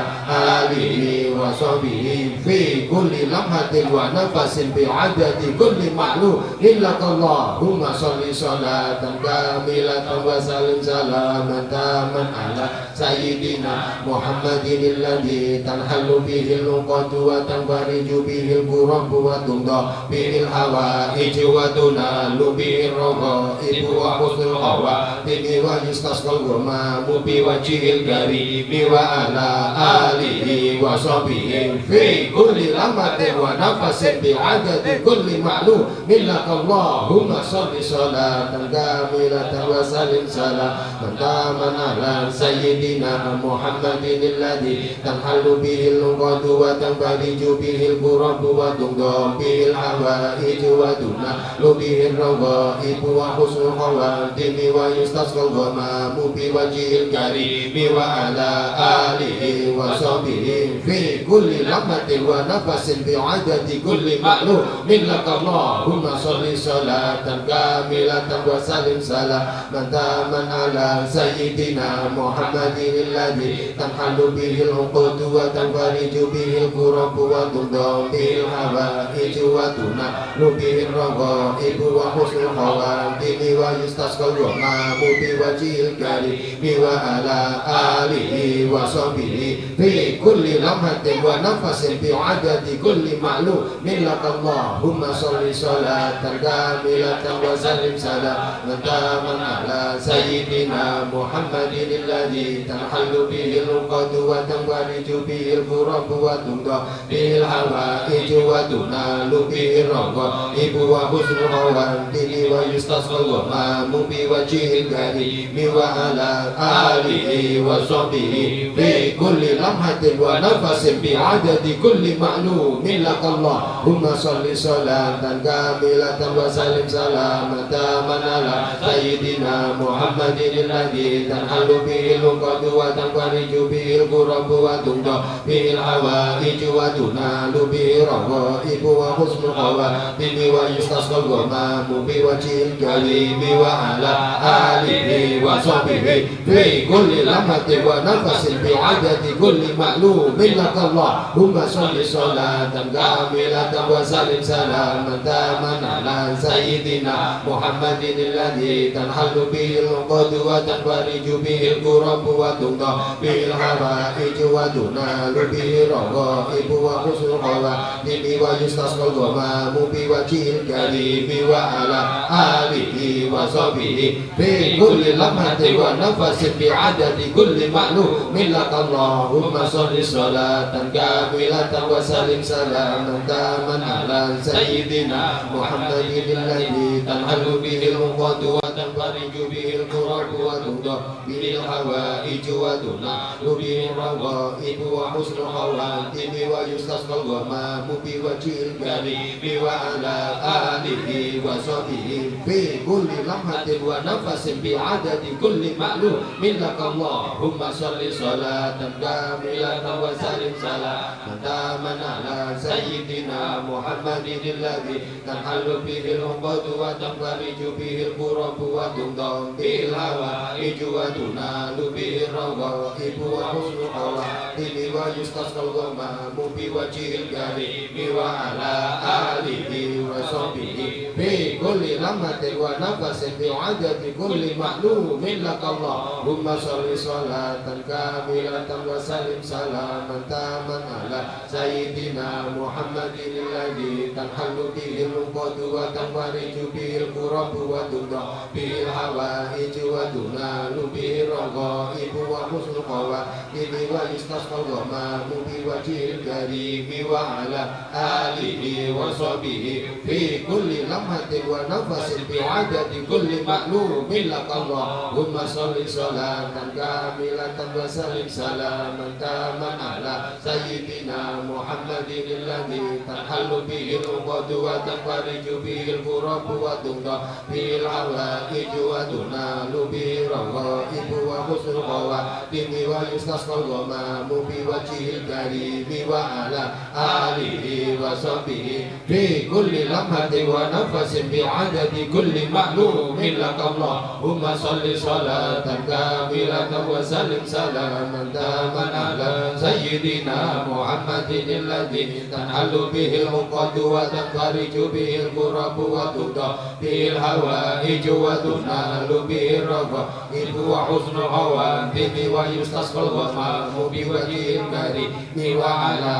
alihi wa sahbihi fi kulli lamhatin wa nafasin bi adadi kulli ma'lumin lakallahumma salli salatan kamilatan wa salim salaman taman ala sayyidina Muhammadin alladhi tanhallu bihil uqadu wa tanfariju bihil kurabu wa tuqda bihil hawaiju wa tunalu bihil ragaibu wa husnul khawatimi wa yustasqal ghamamu bi wajhil karimi wa ala alihi wa sahbihi fi kulli lamhatin wa nafasin bi adadi kulli ma'lumin lakallahumma salli salatan kamilatan wa salim salaman taman ala sayyidina Muhammadin alladhi tanhallu bihil uqadu wa tanfariju bihil kurabu wa tuqda bihil hawaiju wa tunalu bihil ragaibu wa husnul khawatimi wa yustasqal ghamamu bi wajhil karimi wa ala alihi wa sahbihi fi kulli lamhatin wa nafasin bi adadi kulli ma'lumin lakallahumma salli salatan kamilatan wa salim salaman taman ala sayyidina Muhammadin alladhi tanhallu bihil uqadu wa tanfariju bihil kurabu wa tuqda bihil hawaiju wa tunalu bihil ragaibu wa husnul khawatimi wa yustasqal ghamamu bi wajhil karimi wa ala alihi wa sahbihi fi kulli lamhatin wa nafasin bi adadi kulli ma'lumin lakallahumma salli salatan kamilatan wa salim salaman taman ala sayyidina Muhammadin alladhi tanhallu bihil uqadu wa tanfariju bihil kurabu wa tuqda bihil hawaiju wa tunalu bihil ragaibu wa husnul khawatimi wa yustasqal ghamamu bi wajhil karimi wa ala alihi wa sahbihi fi kulli lamhatin wa nafasin bi adadi kulli ma'lumin ma'lumin lakallahumma sholli sholatan kamilatan wa sallim salamatan ala sayyidina Muhammadin alladhi tanhalu bihil uqadu wa tanfariju bihil qurabu wa tungda bihil hawaiju wa tunalu bihil raghaibu wa husnul khawatimi wa yustasqal ghamamu bi wajhil karimi wa ala alihi wa sahbihi fi kulli lamhatin wa nafasin bi adadi kulli ma'lumin lakallahumma sholli sholatan kamilatan wa sallim salamatan ala sayyidina Muhammadin alladhi tanhalu bihil uqadu wa tanfariju bihil qurabu wa tungda bihil hawaiju wa tunalu bihil raghaibu wa husnul khawatimi wa yustasqal ghamamu bi wajhil karimi wa ala alihi wa sahbihi fi kulli lamhatin wa nafasin bi adadi kulli ma'lumin lakallahumma sholli sholatan kamilatan wa sallim salamatan ala sayyidina Muhammadin alladhi tanhalu bihil uqadu wa tanfariju bihil qurabu wa tungda bihil hawaiju wa tunalu bihil raghaibu wa husnul khawatimi wa yustasqal ghamamu bi wajhil karimi wa ala alihi wa sahbihi fi kulli lamhatin wa nafasin bi adadi kulli ma'lumin lakallahumma sholli sholatan kamilatan wa sallim salamatan ala sayyidina Muhammadin alladhi tanhalu bihil uqadu wa tanfariju bihil qurabu wa tungda bihil hawaiju wa tunalu bihil raghaibu wa husnul khawatimi wa yustasqal ghamamu bi wajhil karimi wa ala alihi wa sahbihi fi kulli lamhatin wa nafasin bi adadi kulli ma'lumin lakallahumma sholli sholatan kamilatan wa sallim salamatan ala sayyidina Muhammadin alladhi tanhalu bihil uqadu wa tanfariju bihil qurabu wa tungda bihil hawaiju wa tunalu bihil raghaibu wa husnul khawatimi wa yustasqal ghamamu bi wajhil karimi wa ala alihi wa sahbihi fi kulli lamhatin wa nafasin bi adadi kulli ma'lumin lakallahumma sholli sholatan kamilatan wa sallim salamatan ala sayyidina Muhammadin alladhi tanhalu bihil uqadu wa tanfariju bihil qurabu wa tungda bihil hawaiju wa tunalu bihil raghaibu wa husnul khawatimi wa yustasqal ghamamu bi wajhil karimi wa ala alihi wa sahbihi fi kulli lamhatin wa nafasin bi adadi kulli ma'lumin lakallahumma sholli sholatan kamilatan wa sallim salamatan ala sayyidina Muhammadin alladhi tanhalu bihil uqadu wa tanfariju bihil qurabu wa tungda bihil hawaiju wa tunalu bihil raghaibu wa husnul khawatimi wa yustasqal ghamamu bi wajhil karimi wa ala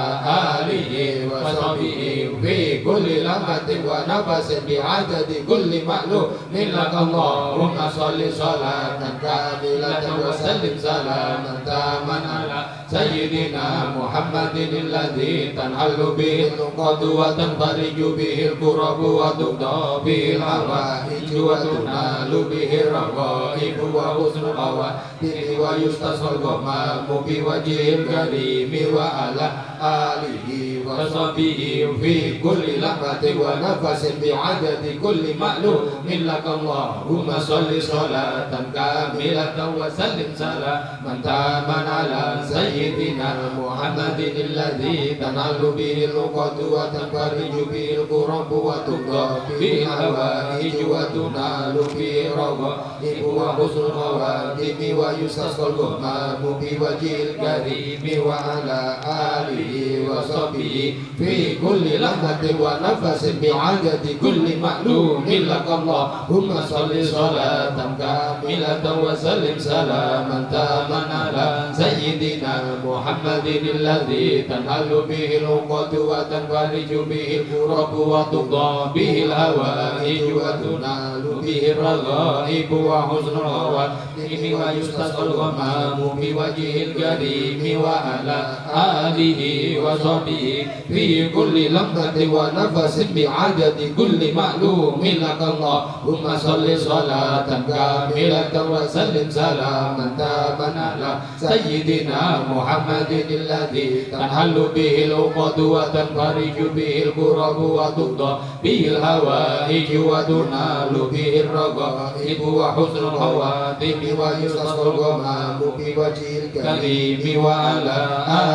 alihi wa sahbihi fi kulli lamhatin wa nafasin bi adadi kulli ma'lumin lakallahumma sholli sholatan kamilatan wa sallim salamatan ala sayyidina Muhammadin alladhi tanhalu bihil uqadu wa tanfariju bihil qurabu wa tungda bihil hawaiju wa tunalu bihil raghaibu wa husnul khawatimi wa yustasqal ghamamu bi wajhil karimi wa ala alihi wa sahbihi fi kulli lamhatin wa nafasin bi adadi kulli ma'lumin lakallahumma sholli sholatan kamilatan wa sallim salamatan ala sayyidina Muhammadin alladhi tanhalu bihil uqadu wa tanfariju bihil qurabu wa tungda bihil hawaiju wa tunalu bihil raghaibu wa husnul khawatimi wa yustasqal ghamamu bi wajhil karimi wa ala alihi wa sahbihi fi kulli lamhatin wa nafasin bi adadi kulli ma'lumin lakallahumma sholli sholatan kamilatan wa sallim salamatan ala sayyidina Muhammadin alladhi tanhalu bihil uqadu wa tanfariju bihil qurabu wa tungda bihil hawaiju wa tunalu bihil raghaibu wa husnul khawatimi wa yustasqal ghamamu bi wajhil karimi wa ala alihi wa sahbihi fi kulli lamhatin wa nafasin bi adadi kulli ma'lumin lakallahumma sholli sholatan kamilatan wa sallim salamatan ala sayyidina محمد الذي تنحل به العقد وتنفرج به الكرب وتقضى به الهوائج وتنال به الرغائب وحسن الخواتم ويستصغى الغمام بوجه الكريم وعلى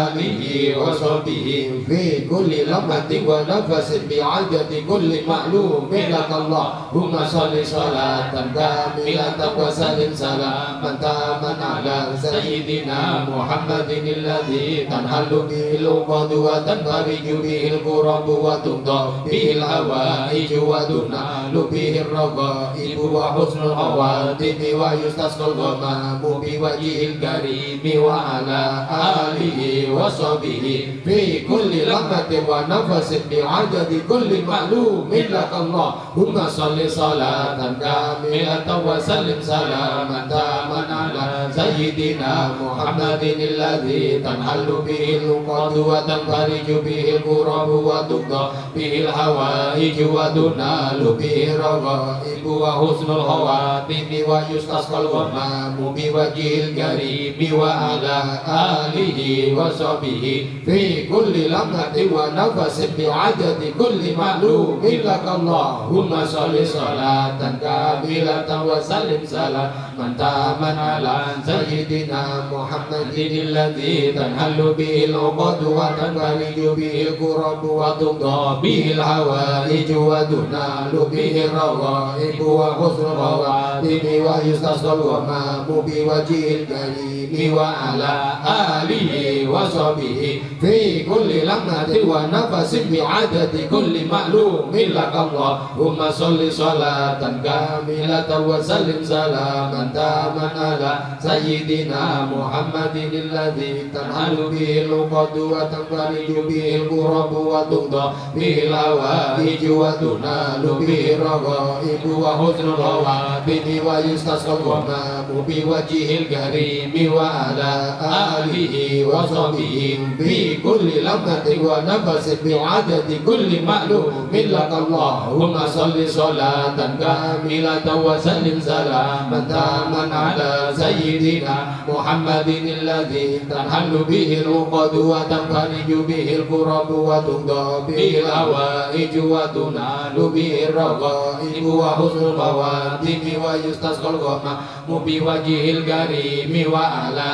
آله وصحبه في كل لمحة ونفس بعدد كل معلوم لك اللهم صل صلاة كاملة وسلم سلاما تاما على سيدنا محمد الذي تنحل به العقد وتنفرج به الكرب وتقضى به الهوائج وتنال به الرغائب وحسن الخواتم ويستسقى الغمام بوجه الكريم وعلى آله وصحبه في كل لمحة ونفس بعدد كل معلوم لك اللهم صل صلاة كاملة وسلم سلاما تاما على سيدنا محمد الذي تنحل به العقد وتنفرج به الكرب وتقضى به الحوائج وتنال به الرغائب وحسن الخواتم ويستسقى الغمام بوجه الكريم وعلى آله وصحبه في كل لمحة ونفس بعدد كل معلوم لك اللهم صل صلاة كاملة وسلم سلاما تاما على سيدنا محمد الذي تنحل به العقد وتنفرج به الكرب وتقضى به الحوائج وتنال به الرغائب وحسن الخواتم ويستسقى الغمام بوجه الكريم وعلى آله وصحبه في كل لمحة ونفس بعدد كل معلوم لك اللهم صل صلاة كاملة وسلم سلاما تاما على سيدنا محمد الذي تنحل به العقد وتنفرج به الكرب وتقضى به الحوائج وتنال به الرغائب وحسن الخواتم ويستسقى الغمام بوجه الكريم وعلى آله وصحبه في كل لمحة ونفس بعدد كل معلوم لك اللهم صل صلاة كاملة وسلم سلاما تاما على سيدنا محمد الذي تنحل به العقد وتنفرج به الكرب وتقضى به الحوائج وتنال به الرغائب وحسن الخواتم ويستسقى الغمام بوجه الكريم وعلى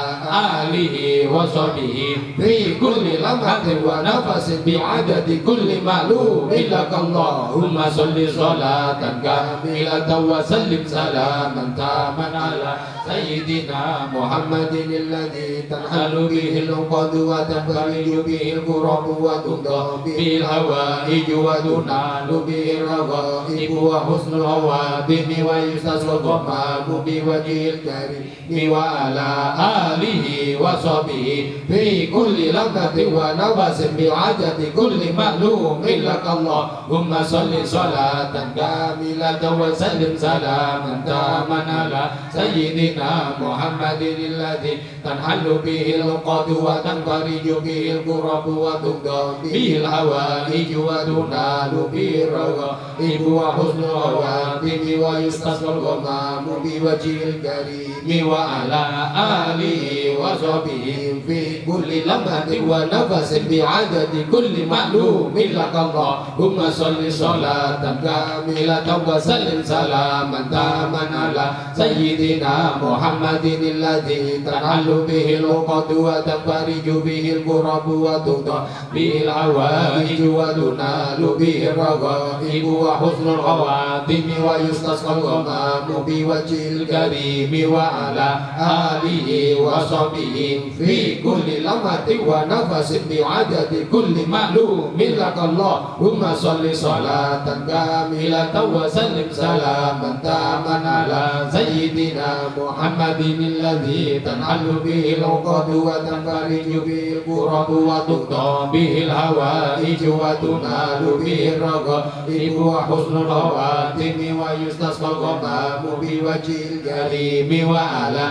آله وصحبه في كل لمحة ونفس بعدد كل معلوم لك اللهم صل صلاة كاملة وسلم سلاما تاما على سيدنا محمد الذي تنحل به العقد وتنفرج به الكرب وتقضى به الحوائج وتنال به الرغائب وحسن الخواتم ويستسقى الغمام بوجه الكريم وعلى آله وصحبه في كل لمحة ونفس بعدد كل معلوم لك اللهم صل صلاة كاملة وسلم سلاما تاما على سيدنا محمد الذي تنحل به العقد وتنفرج به الكرب وتقضى به الحوائج وتنال به الرغائب وحسن الخواتم ويستسقى الغمام بوجه الكريم وعلى آله وصحبه في كل لمحة ونفس بعدد كل معلوم لك اللهم صل صلاة كاملة وسلم سلاما تاما على سيدنا محمد الذي تنحل به العقد وتنفرج به الكرب وتقضى به الحوائج وتنال به الرغائب وحسن الخواتم ويستسقى الغمام بوجه الكريم وعلى آله وصحبه في كل لمحة ونفس بعدد كل معلوم لك اللهم صل صلاة كاملة وسلم سلاما تاما على سيدنا محمد الذي تنحل به العقد وتنفرج به الكرب وتقضى به الحوائج وتنال به الرغائب وحسن الخواتم ويستسقى الغمام بوجه الكريم وعلى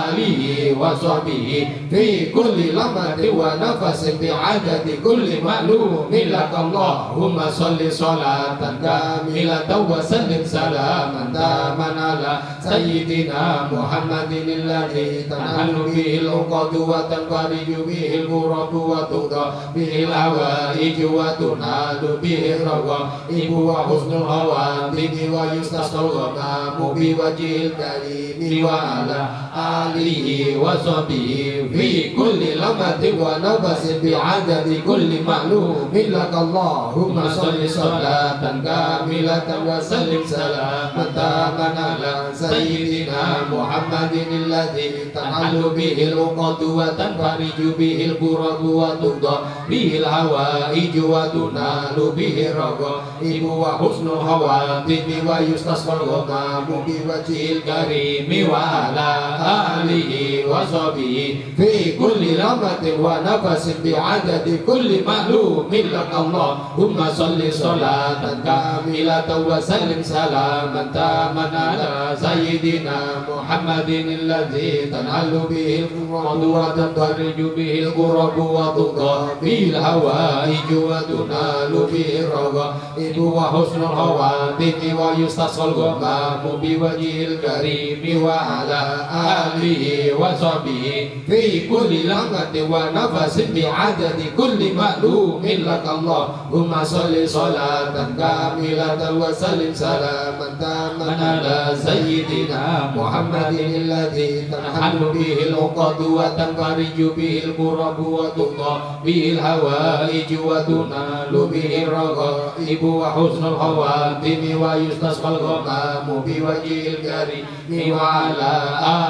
آله وصحبه وصحبه في كل لمحة ونفس بعدد كل معلوم لك اللهم صل صلاة كاملة وسلم سلاما تاما على سيدنا محمد الذي تنحل به العقد وتنفرج به الكرب وتقضى به الحوائج وتنال به الرغائب وحسن الخواتم ويستسقى الغمام بوجه الكريم وعلى آله وصحبه في كل لمحة ونفس بعدد كل معلوم لك اللهم صل صلاة كاملة وسلم سلاما تاما على سيدنا محمد الذي تنحل به العقد وتنفرج به الكرب وتقضى به الحوائج وتنال به الرغائب وحسن الخواتم ويستسقى الغمام بوجه الكريم وعلى آله وصحبه في كل لمحة ونفس بعدد كل معلوم لك اللهم صل صلاة كاملة وسلم سلاما تاما على سيدنا محمد الذي تنحل به الكرب وتنفرج به الكرب وتقضى به الحوائج وتنال به الرغائب وحسن الخواتم ويستسقى الغمام بوجه الكريم وعلى آله وصحبه في كل لمحة ونفس بعدد كل معلوم لك اللهم صل صلاة كاملة وسلم سلاما تاما على سيدنا محمد الذي تنحل به العقد وتنفرج به الكرب وتقضى به الحوائج وتنال به الرغائب وحسن الخواتم ويستسقى الغمام بوجه الكريم وعلى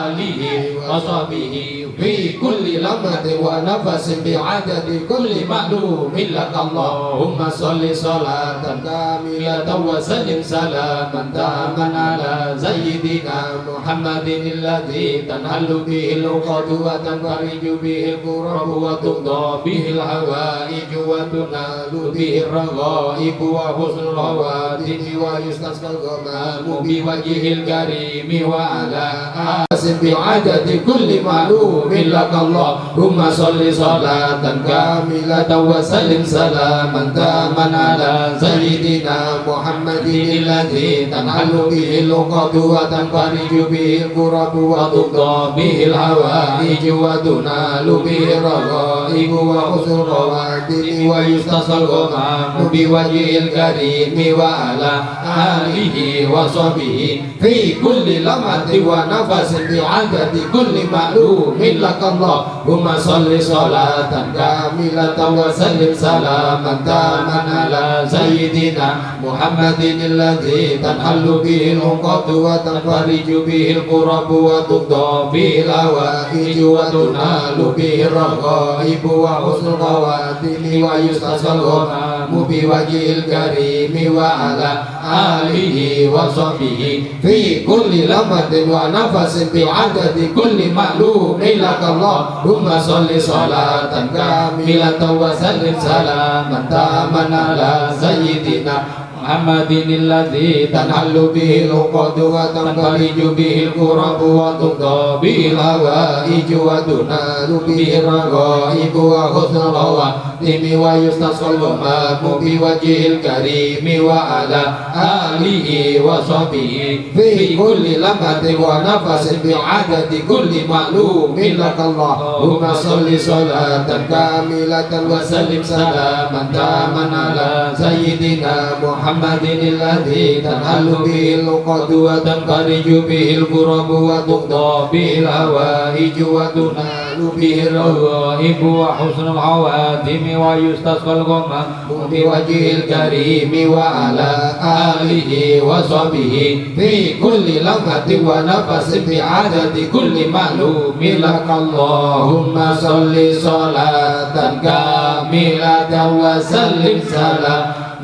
آله وصحبه في كل لمحة ونفس بعدد كل معلوم لك اللهم صل صلاة كاملة وسلم سلاما تاما على سيدنا محمد الذي تنحل به العقد وتنفرج به الكرب وتقضى به الحوائج وتنال به الرغائب وحسن الخواتم ويستسقى الغمام بوجه الكريم وعلى آله بعدد كل معلوم لك اللهم صل صلاة كاملة وسلم سلاما تاما على سيدنا محمد الذي تنحل به العقد وتنفرج به الكرب وتقضى به الحوائج وتنال به الرغائب وحسن الخواتم ويستسقى الغمام بوجه الكريم وعلى آله وصحبه في كل لمحة ونفس بعدد كل معلوم لك اللهم صل صلاة كاملة وسلم سلاما تاما على سيدنا محمد الذي تنحل به العقد وتنفرج به الكرب وتقضى به الحوائج وتنال به الرغائب وحسن الخواتم ويستسقى الغمام بوجه الكريم وعلى آله وصحبه في كل لمحة ونفس بعدد كل معلوم لك اللهم صل صلاة كاملة وسلم سلاما تاما على سيدنا محمد الذي تنحل به العقد وتنفرج به الكرب وتقضى به الحوائج وتنال به الرغائب وحسن الخواتم ويستسقى الغمام بوجه الكريم وعلى آله وصحبه في كل لمحة ونفس بعدد كل معلوم لك اللهم صل صلاة كاملة وسلم سلاما تاما على سيدنا محمد الذي تنحل به العقد وتنفرج به الكرب وتقضى به الحوائج وتنال به الرغائب وحسن الخواتم ويستسقى الغمام بوجه الكريم وعلى آله وصحبه في كل لمحة ونفس بعدد كل معلوم لك اللهم صل صلاة كاملة وسلم سلاما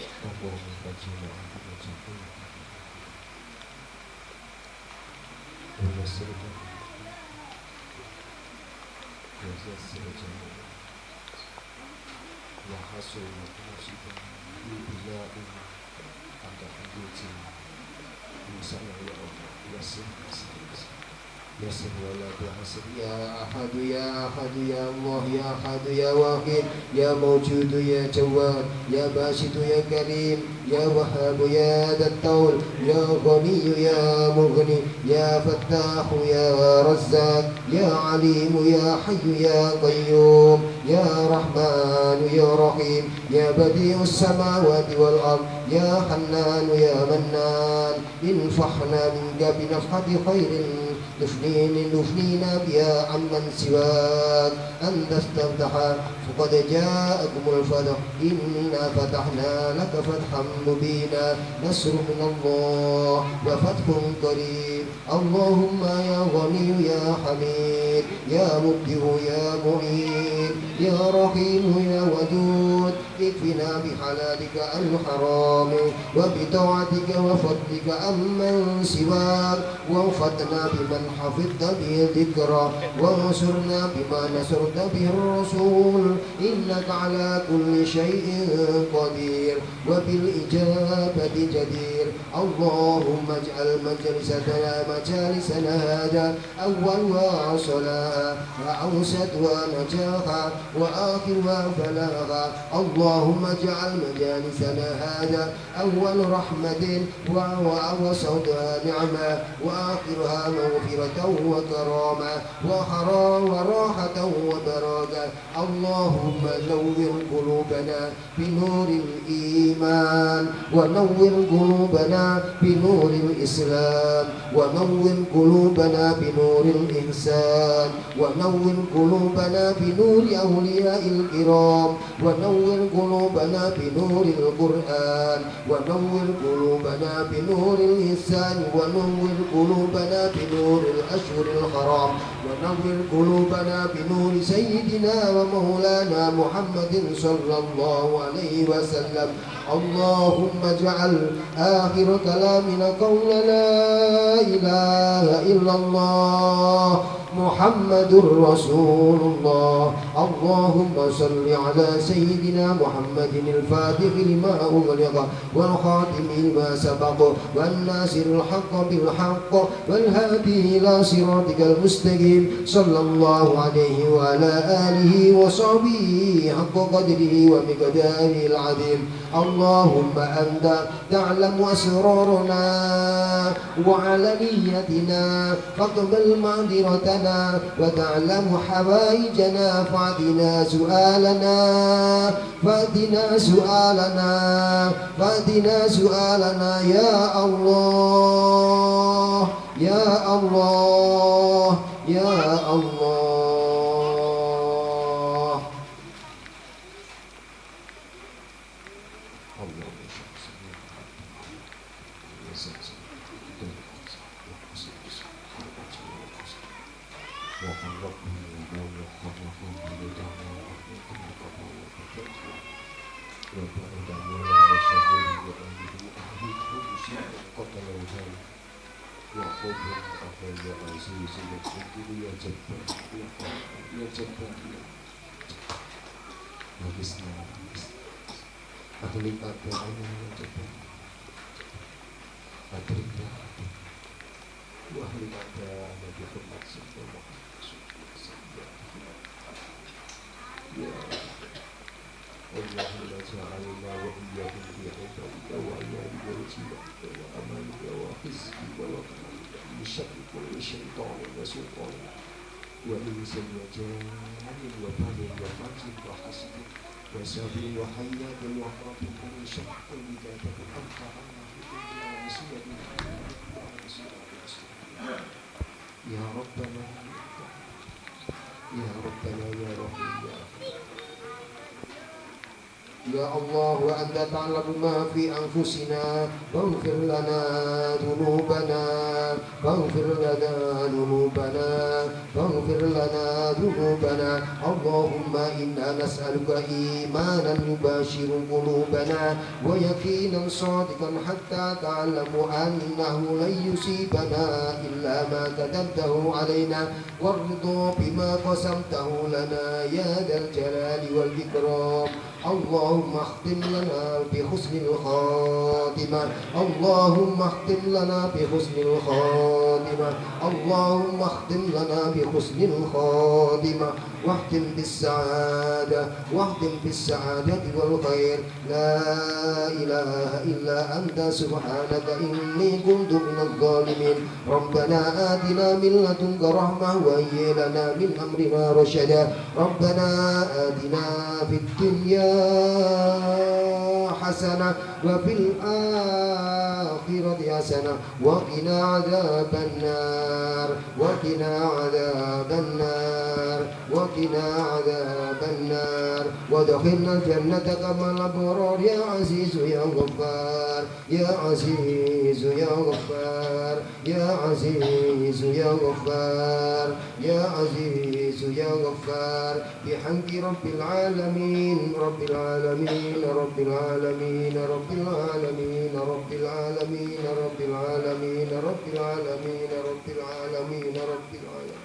اللهم فجنا عبد المتقين ويسر جميعا وحصل مقاصدا ببناء عند حدود وسنة يا الله يسر يسر ولا بعسر يا أحد يا أحد يا الله يا أحد يا واحد يا موجود يا جواد يا باسط يا كريم يا وهاب يا ذا الطول يا غني يا مغني يا فتاح يا رزاق يا عليم يا حي يا قيوم يا رحمن يا رحيم يا بديع السماوات والأرض يا حنان يا منان انفحنا منك بنفحة خير نفنينا بها عمن سواك أنت استفتح فقد جاءكم الفتح إنا فتحنا لك فتحا مبينا نصر من الله وفتح قريب اللهم يا غني يا حميد يا مبدئ يا معين يا رحيم يا ودود اكفنا بحلالك الحرام وبطاعتك وفضلك عمن سواك وانفضنا بمن حفظت به ذكرى وانصرنا بما نصرت به الرسول إنك على كل شيء قدير وبالإجابة جدير اللهم اجعل مجالسنا هذا أولها صلاة وأوسطها نجاحا وآخرها فلاحا اللهم اجعل مجالسنا هذا أول رحمة وأوسطها نعمة وآخرها مغفرة وكرامة وراحة وبركة اللهم نور قلوبنا بنور الإيمان ونور قلوبنا بنور الإسلام ونور قلوبنا بنور الإحسان ونور قلوبنا بنور أولياء الكرام ونور قلوبنا بنور القرآن ونور قلوبنا بنور الإحسان ونور قلوبنا بنور الأشهر الحرام ونور قلوبنا بنور سيدنا ومولانا محمد صلى الله عليه وسلم اللهم اجعل آخر كلامنا قول لا إله إلا الله محمد رسول الله اللهم صل على سيدنا محمد الفاتح لما أغلق والخاتم لما سبق والناصر الحق بالحق والهادي إلى صراطك المستقيم صلى الله عليه وعلى آله وصحبه حق قدره ومقداره العظيم اللهم أنت تعلم أسرارنا وعلانيتنا فاقبل معذرتنا وتعلم حوائجنا فأعطنا سؤالنا يا الله يا الله يا الله ومن سيئات وبال ومكر وحسد وسبي وحيات وقرب كل شر بذاتك أنت عنا في الدنيا وسيئة يا ربنا يا ربنا يا رحيم يا يا الله وأنت تعلم ما في أنفسنا فاغفر لنا ذنوبنا فاغفر لنا ذنوبنا فاغفر لنا ذنوبنا اللهم إنا نسألك إيمانا يباشر قلوبنا ويقينا صادقا حتى تعلم أنه لن يصيبنا إلا ما كتبته علينا والرضا بما قسمته لنا يا ذا الجلال والإكرام اللهم اختم لنا بحسن الخاتمة اللهم اختم لنا بحسن الخاتمة اللهم اختم لنا بحسن الخاتمة واختم بالسعادة واختم بالسعادة والخير لا إله إلا أنت سبحانك إني كنت من الظالمين ربنا آتنا من لدنك رحمة وهيئ لنا من أمرنا رشدا ربنا آتنا في الدنيا حسنة وفي الآخرة حسنة وقنا عذاب النار وقنا عذاب النار وقنا عذاب النار وادخلنا الجنة كما الأبرار يا عزيز يا غفار يا عزيز يا غفار يا عزيز يا غفار يا عزيز يا غفار بحمد رب العالمين رب العالمين رب العالمين رب العالمين رب العالمين رب العالمين رب العالمين رب العالمين رب العالمين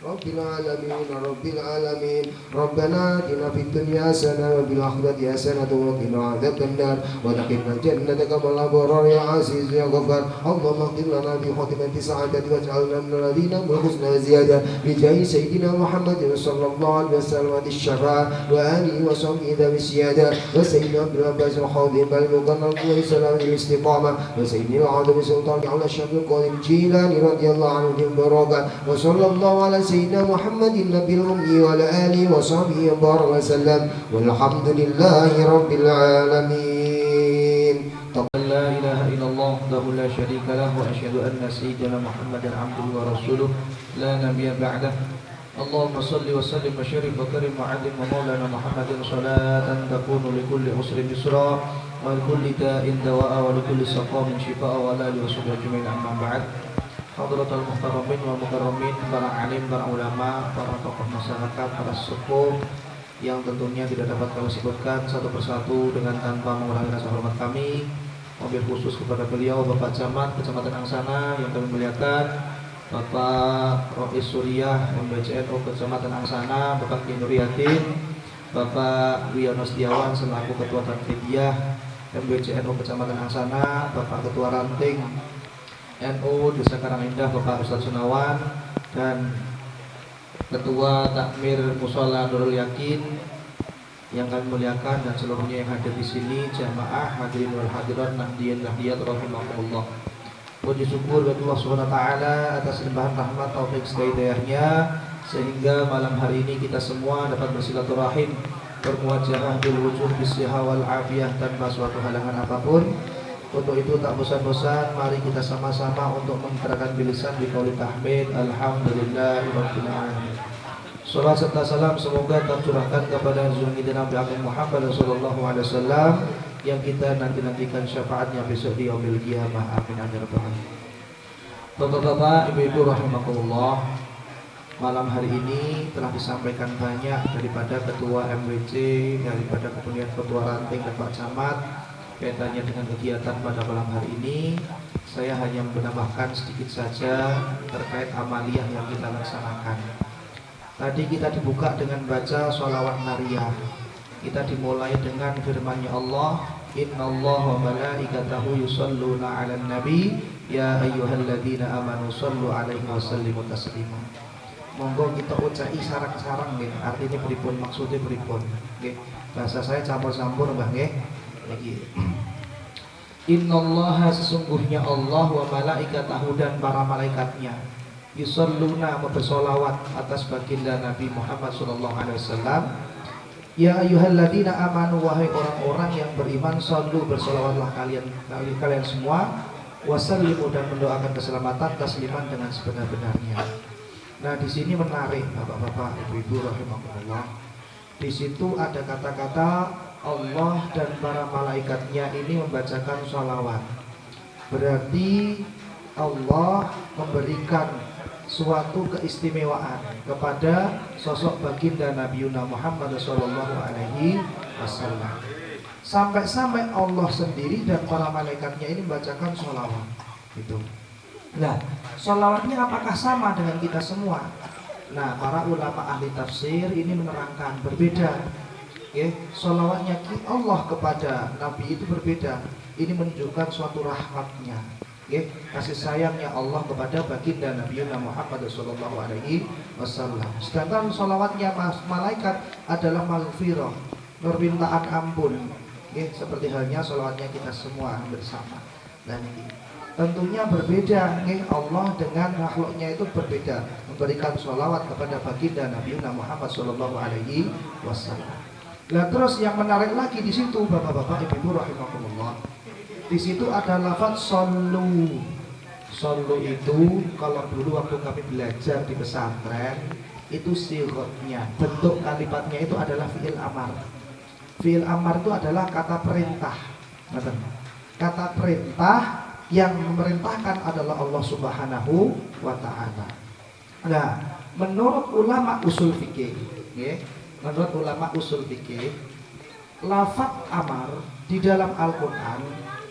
رب العالمين رب العالمين ربنا آتنا في الدنيا حسنة وفي الآخرة حسنة وقنا عذاب النار وادخلنا الجنة كما الأبرار يا عزيز يا غفار اللهم اغفر لنا بخاتمة السعادة واجعلنا من الذين هم الحسنى زيادة بجاه سيدنا محمد صلى الله عليه وسلم الشفاعة وآله وصحبه ذوي السيادة وسيدنا عبد العباس الحاضر بل مقرن وسلام الاستقامة وسيدنا العظيم سلطان على الشيخ القادم الجيلاني رضي الله عنه بالبركة وصلى الله على سيدنا محمد النبي الأمي وعلى آله وصحبه وبارك وسلم والحمد لله رب العالمين. لا إله إلا الله وحده لا شريك له وأشهد أن سيدنا محمدا عبده ورسوله لا نبي بعده. اللهم صل وسلم وشرف وكرم وعظم ومولانا محمد صلاة تكون لكل عسر يسرا ولكل داء دواء ولكل سقام شفاء ولا لرسول أجمعين أما بعد. Hadratul muhtaramin wal mukarramin, para alim, para ulama, para tokoh masyarakat, para sepuh yang tentunya tidak dapat kami sebutkan satu persatu dengan tanpa mengurangi rasa hormat kami. Wabil khusus kepada beliau Bapak Camat Kecamatan Angsana yang kami muliakan, Bapak Rois Suriah MBCNU Kecamatan Angsana, Bapak Kinuriyatin, Bapak Wiyono Setiawan selaku Ketua Tanfidiyah MBCNU Kecamatan Angsana, Bapak Ketua Ranting NU Desa Karangindah Bapak Ustadz Sunawan, dan Ketua Takmir Mushola Nurul Yakin yang kami muliakan, dan seluruhnya yang hadir di sini, jamaah hadirin wal hadirat nahdiyin nahdiyat rahimakumullah. Puji syukur bagi Allah Subhanahu wa taala atas limpahan rahmat taufik hidayahnya sehingga malam hari ini kita semua dapat bersilaturahim, bermuajahah bil wujuh bisihah wal afiyah tanpa suatu halangan apapun. Untuk itu tak bosan-bosan mari kita sama-sama untuk menggerakkan bilisan di qauli tahmid alhamdulillahirabbil alamin. Salawat serta salam semoga tercurahkan kepada Sayyidina Nabi Muhammad sallallahu alaihi wasallam yang kita nanti-nantikan syafaatnya besok di yaumil qiyamah. Amin ya rabbal alamin. Bapak-bapak, ibu-ibu rahimakumullah, malam hari ini telah disampaikan banyak daripada ketua MWC, daripada kemudian ketua ranting dan Pak Camat kaitannya dengan kegiatan pada malam hari ini. Saya hanya menambahkan sedikit saja terkait amaliyah yang kita laksanakan. Tadi kita dibuka dengan baca sholawat nariyah. Kita dimulai dengan firman-Nya Allah, Innallaha wa malaikatahu yusholluna 'alan nabi ya ayyuhalladzina amanu shollu 'alaihi wa sallimu taslima. Monggo kita ucai sarang-sarang nggih, artinya pripun, maksudnya pripun nggih. Bahasa saya campur-campur Mbah nggih. Lagi. Innallaha, sesungguhnya Allah, wa malaikatahu, dan para malaikatnya, yusholluna, bersolawat atas baginda Nabi Muhammad sallallahu alaihi wasallam. Ya ayyuhalladzina amanu, wahai orang-orang yang beriman, shollu, bersolawatlah kalian semua, wasallimu, dan mendoakan keselamatan, tasliman, dengan sebenar-benarnya. Nah, di sini menarik Bapak-bapak, Ibu-ibu rahimakumullah. Di situ ada kata-kata Allah dan para malaikatnya ini membacakan sholawat, berarti Allah memberikan suatu keistimewaan kepada sosok baginda Nabi Muhammad SAW. Sampai-sampai Allah sendiri dan para malaikatnya ini membacakan sholawat. Gitu. Nah, sholawatnya apakah sama dengan kita semua? Nah, para ulama ahli tafsir ini menerangkan berbeda. Sholawatnya Allah kepada Nabi itu berbeda. Ini menunjukkan suatu rahmatnya, kasih sayangnya Allah kepada baginda Nabi Muhammad SAW. Sedangkan sholawatnya malaikat adalah maghfirah, permintaan ampun, seperti halnya sholawatnya kita semua bersama. Dan ini tentunya berbeda, Allah dengan makhluknya itu berbeda, memberikan sholawat kepada baginda Nabi Muhammad SAW. Nah, terus yang menarik lagi di situ, bapak-bapak, ibu-ibu rahimakumullah, di situ ada lafaz sallu. Sallu itu kalau dulu waktu kami belajar di pesantren itu sighahnya, bentuk kalimatnya itu adalah fi'il amar. Fi'il amar itu adalah kata perintah. Kata perintah yang memerintahkan adalah Allah Subhanahu wa ta'ala. Nah, menurut ulama usul fikih, lafaz amar di dalam Al-Quran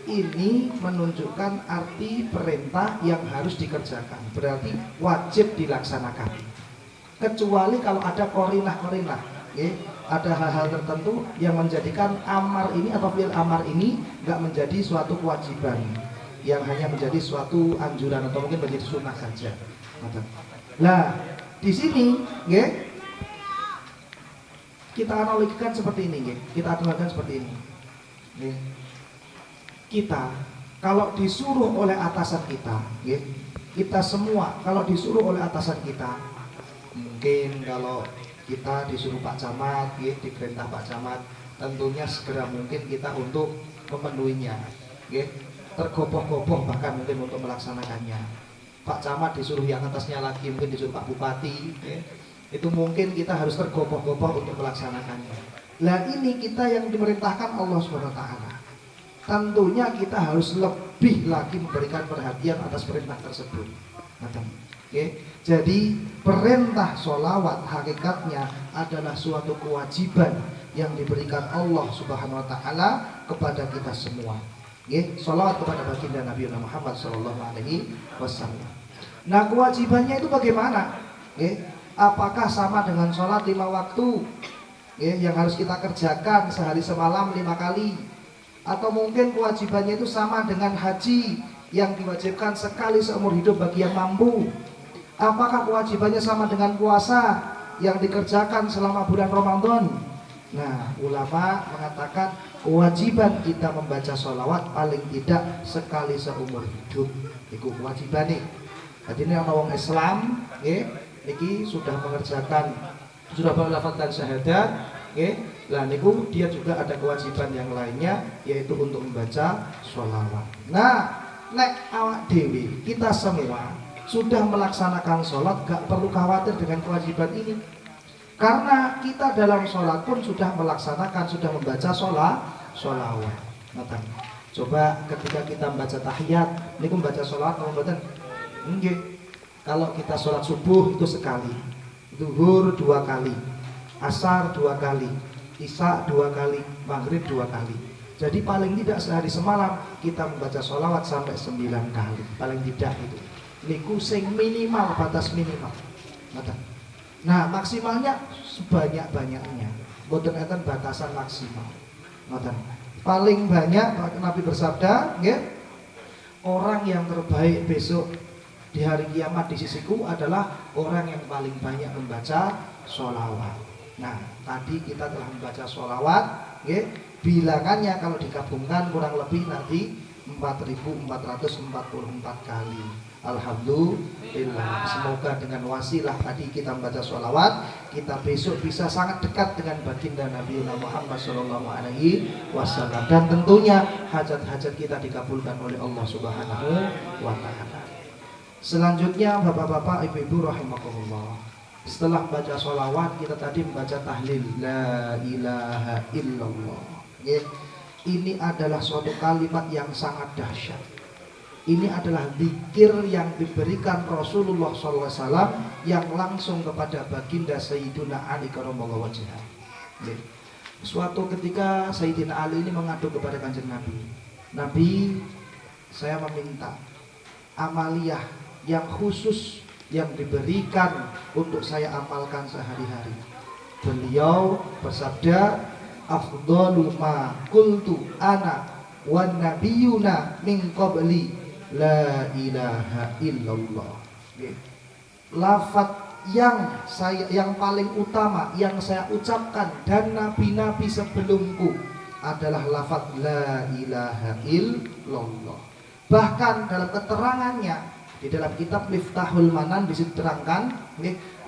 ini menunjukkan arti perintah yang harus dikerjakan, berarti wajib dilaksanakan. Kecuali kalau ada korinah-korinah, ada hal-hal tertentu yang menjadikan amar ini atau fi'il amar ini nggak menjadi suatu kewajiban, yang hanya menjadi suatu anjuran atau mungkin menjadi sunnah saja. Nah, di sini, kita analogikan seperti ini, kita analogikan seperti ini. Kita kalau disuruh oleh atasan kita, kita semua kalau disuruh oleh atasan kita, mungkin kalau kita disuruh Pak Camat, diperintah Pak Camat, tentunya segera mungkin kita untuk memenuhinya, tergopoh-gopoh bahkan mungkin untuk melaksanakannya. Pak Camat disuruh yang atasnya lagi, mungkin disuruh Pak Bupati, itu mungkin kita harus tergopoh-gopoh untuk melaksanakannya. Nah, ini kita yang diperintahkan Allah SWT. Tentunya kita harus lebih lagi memberikan perhatian atas perintah tersebut. Jadi perintah sholawat hakikatnya adalah suatu kewajiban yang diberikan Allah Subhanahu wa ta'ala kepada kita semua. Sholawat kepada baginda Nabi Muhammad SAW. Nah, kewajibannya itu bagaimana? Apakah sama dengan sholat 5 waktu yang harus kita kerjakan sehari semalam 5 kali? Atau mungkin kewajibannya itu sama dengan haji yang diwajibkan sekali seumur hidup bagi yang mampu? Apakah kewajibannya sama dengan puasa yang dikerjakan selama bulan Ramadan? Nah, ulama mengatakan kewajiban kita membaca sholawat paling tidak sekali seumur hidup. Itu kewajiban nih. Jadi ini orang Islam, ini sudah mengerjakan, sudah melafalkan syahadat, lah niku dia juga ada kewajiban yang lainnya, yaitu untuk membaca sholawat. Nah, nek awak dewi kita semua sudah melaksanakan sholat, gak perlu khawatir dengan kewajiban ini, karena kita dalam sholat pun sudah melaksanakan, sudah membaca sholawat. Coba ketika kita membaca tahiyat, niku membaca sholawat atau membaca? Enggak. Kalau kita sholat subuh itu sekali, zuhur 2 kali, asar 2 kali, isya 2 kali, maghrib 2 kali. Jadi paling tidak sehari semalam kita membaca sholawat sampai 9 kali, paling tidak itu. Niku sing minimal, batas minimal. Nah, maksimalnya sebanyak-banyaknya. Boten enten batasan maksimal. Paling banyak Nabi bersabda, orang yang terbaik besok di hari kiamat di sisiku adalah orang yang paling banyak membaca sholawat. Nah, tadi kita telah membaca sholawat, bilangannya kalau digabungkan kurang lebih nanti 4.444 kali. Alhamdulillah. Semoga dengan wasilah tadi kita membaca sholawat, kita besok bisa sangat dekat dengan baginda Nabi Muhammad SAW. Dan tentunya hajat-hajat kita dikabulkan oleh Allah Subhanahu wa ta'ala. Selanjutnya bapak-bapak, ibu-ibu rahimakumullah, setelah membaca sholawat kita tadi membaca tahlil la ilaha illallah. Ya. Ini adalah suatu kalimat yang sangat dahsyat. Ini adalah zikir yang diberikan Rasulullah SAW yang langsung kepada baginda Sayyidina Ali karramallahu wajhah. Suatu ketika Sayyidina Ali ini mengadu kepada Kanjeng Nabi. Nabi, saya meminta amaliyah yang khusus yang diberikan untuk saya amalkan sehari-hari. Beliau bersabda, afdalu ma qultu ana wan nabiyuna min qabli la ilaha illallah. Lafaz yang paling utama yang saya ucapkan dan nabi-nabi sebelumku adalah lafaz la ilaha illallah. Bahkan dalam keterangannya di dalam kitab Miftahul Manan diterangkan,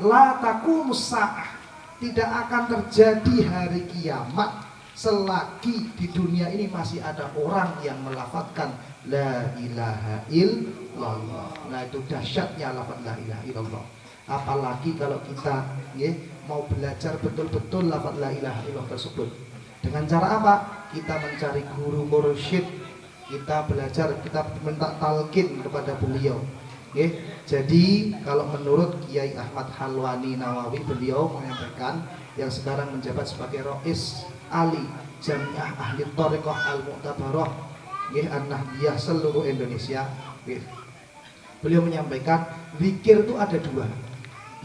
la taqumus sa'ah, tidak akan terjadi hari kiamat selagi di dunia ini masih ada orang yang melafazkan la ilaha illallah. Nah, itu dahsyatnya lafaz la ilaha illallah. Apalagi kalau kita mau belajar betul-betul lafaz la ilaha illallah tersebut. Dengan cara apa? Kita mencari guru mursyid, kita belajar, kita minta talqin kepada beliau. Jadi kalau menurut Kiai Ahmad Halwani Nawawi, beliau menyampaikan yang sekarang menjabat sebagai Rais Ali Jamiah Ahli Thariqah Al-Mu'tabarah An-Nahdiyah seluruh Indonesia. Beliau menyampaikan zikir itu ada dua.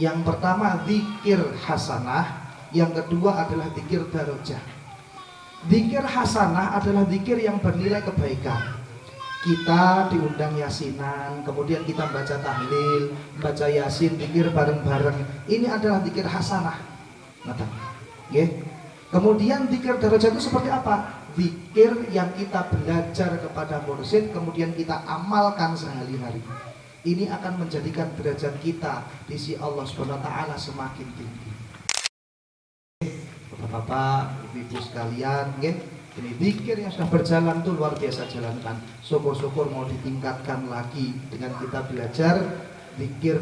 Yang pertama zikir hasanah, yang kedua adalah zikir darajah. Zikir hasanah adalah zikir yang bernilai kebaikan. Kita diundang yasinan, kemudian kita baca tahlil, baca yasin, zikir bareng-bareng. Ini adalah zikir hasanah. Kemudian zikir darajat itu seperti apa? Zikir yang kita belajar kepada mursyid, kemudian kita amalkan sehari-hari. Ini akan menjadikan derajat kita di sisi Allah Subhanahu wa taala semakin tinggi. Bapak-bapak, ibu-ibu sekalian, ini zikir yang sudah berjalan itu luar biasa jalankan. Syukur-syukur mau ditingkatkan lagi dengan kita belajar zikir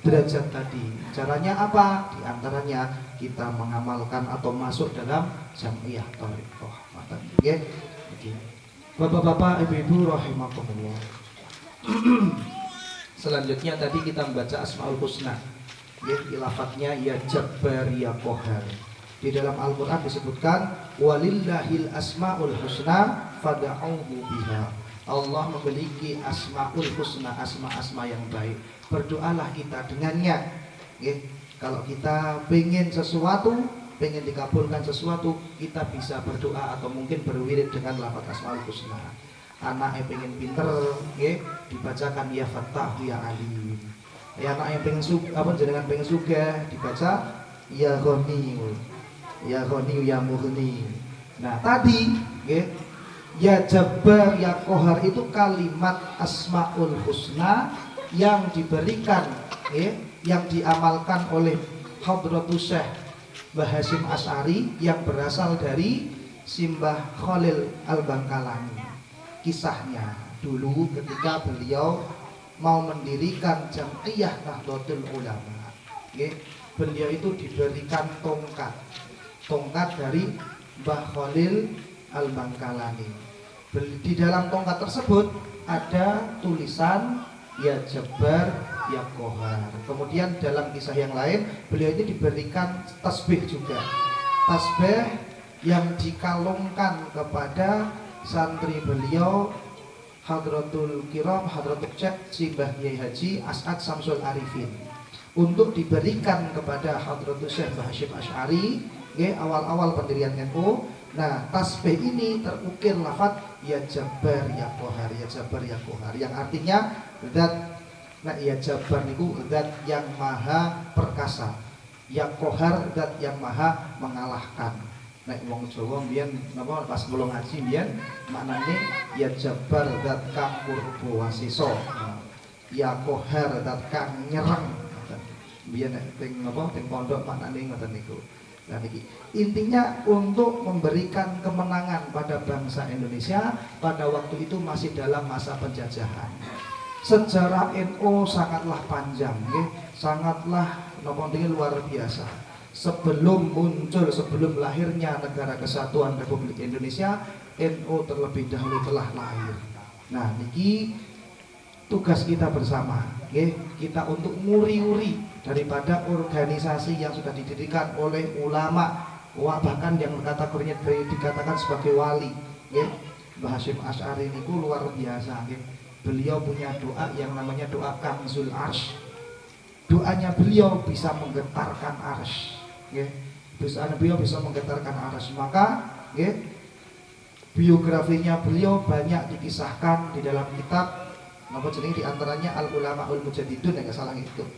derajat tadi. Caranya apa? Di antaranya kita mengamalkan atau masuk dalam jamiah thariqah. Bapak-bapak, ibu-ibu rahimakumullah. Selanjutnya tadi kita membaca Asmaul Husna. Lafadznya ya Jabbar ya Qahar. Di dalam Al-Quran disebutkan walillahil asmaul husna fad'uhu biha. Allah memiliki asmaul husna, asma-asma yang baik. Berdoalah kita dengannya. Kalau kita pengen sesuatu, pengen dikabulkan sesuatu, kita bisa berdoa atau mungkin berwirid dengan lafaz asmaul husna. Anak yang pengen pinter, dibacakan ya Fattah ya Alim. Ya anak yang pengen jenengan pengen sugih, dibaca ya Ghani. Ya Ghani ya Mughni. Nah tadi ya Jabbar ya Qahar itu kalimat asmaul husna yang diberikan, yang diamalkan oleh Hadratus Syekh Mbah Hasyim Asy'ari yang berasal dari Simbah Khalil Al-Bangkalani. Kisahnya dulu ketika beliau mau mendirikan Jam'iyah Nahdlatul Ulama, beliau itu diberikan tongkat dari Mbah Khalil Al-Bangkalani. Di dalam tongkat tersebut ada tulisan ya Jabbar ya Qahar. Kemudian dalam kisah yang lain beliau ini diberikan tasbih juga. Tasbih yang dikalungkan kepada santri beliau Hadratul Kiram, Hadratul Syekh Simbah Yai Haji As'ad Samsul Arifin, untuk diberikan kepada Hadratul Syekh Mbah Hasyim Asy'ari awal-awal pendirian NU. Nah, tasbih ini terukir lafaz ya Jabbar ya Qahar, ya Jabbar ya Qahar, yang artinya zat, nah ya Jabbar niku zat yang maha perkasa, ya Qahar zat yang maha mengalahkan. Nek wong Jawa mbiyen napa pas kula ngaji mbiyen maknane ya Jabbar zat kang purba wasisa, ya Qahar zat kang nyereng. Mbiyen nek teng napa teng pondok maknane ngoten niku. Nah, intinya untuk memberikan kemenangan pada bangsa Indonesia pada waktu itu masih dalam masa penjajahan. Sejarah NU sangatlah panjang, sangatlah luar biasa. sebelum muncul, sebelum lahirnya Negara Kesatuan Republik Indonesia, NU terlebih dahulu telah lahir. Nah, niki tugas kita bersama, kita untuk nguri-uri daripada organisasi yang sudah didirikan oleh ulama, bahkan yang kategorinya dikatakan sebagai wali, Mbah Hasyim Asy'ari niku luar biasa. Beliau punya doa yang namanya doa Kanzul Arsy. Doanya beliau bisa menggetarkan arsy, beliau bisa menggetarkan arsy. Maka, biografinya beliau banyak dikisahkan di dalam kitab. Nama jenis diantaranya Al Ulamaul Mujaddidun, yang salah itu.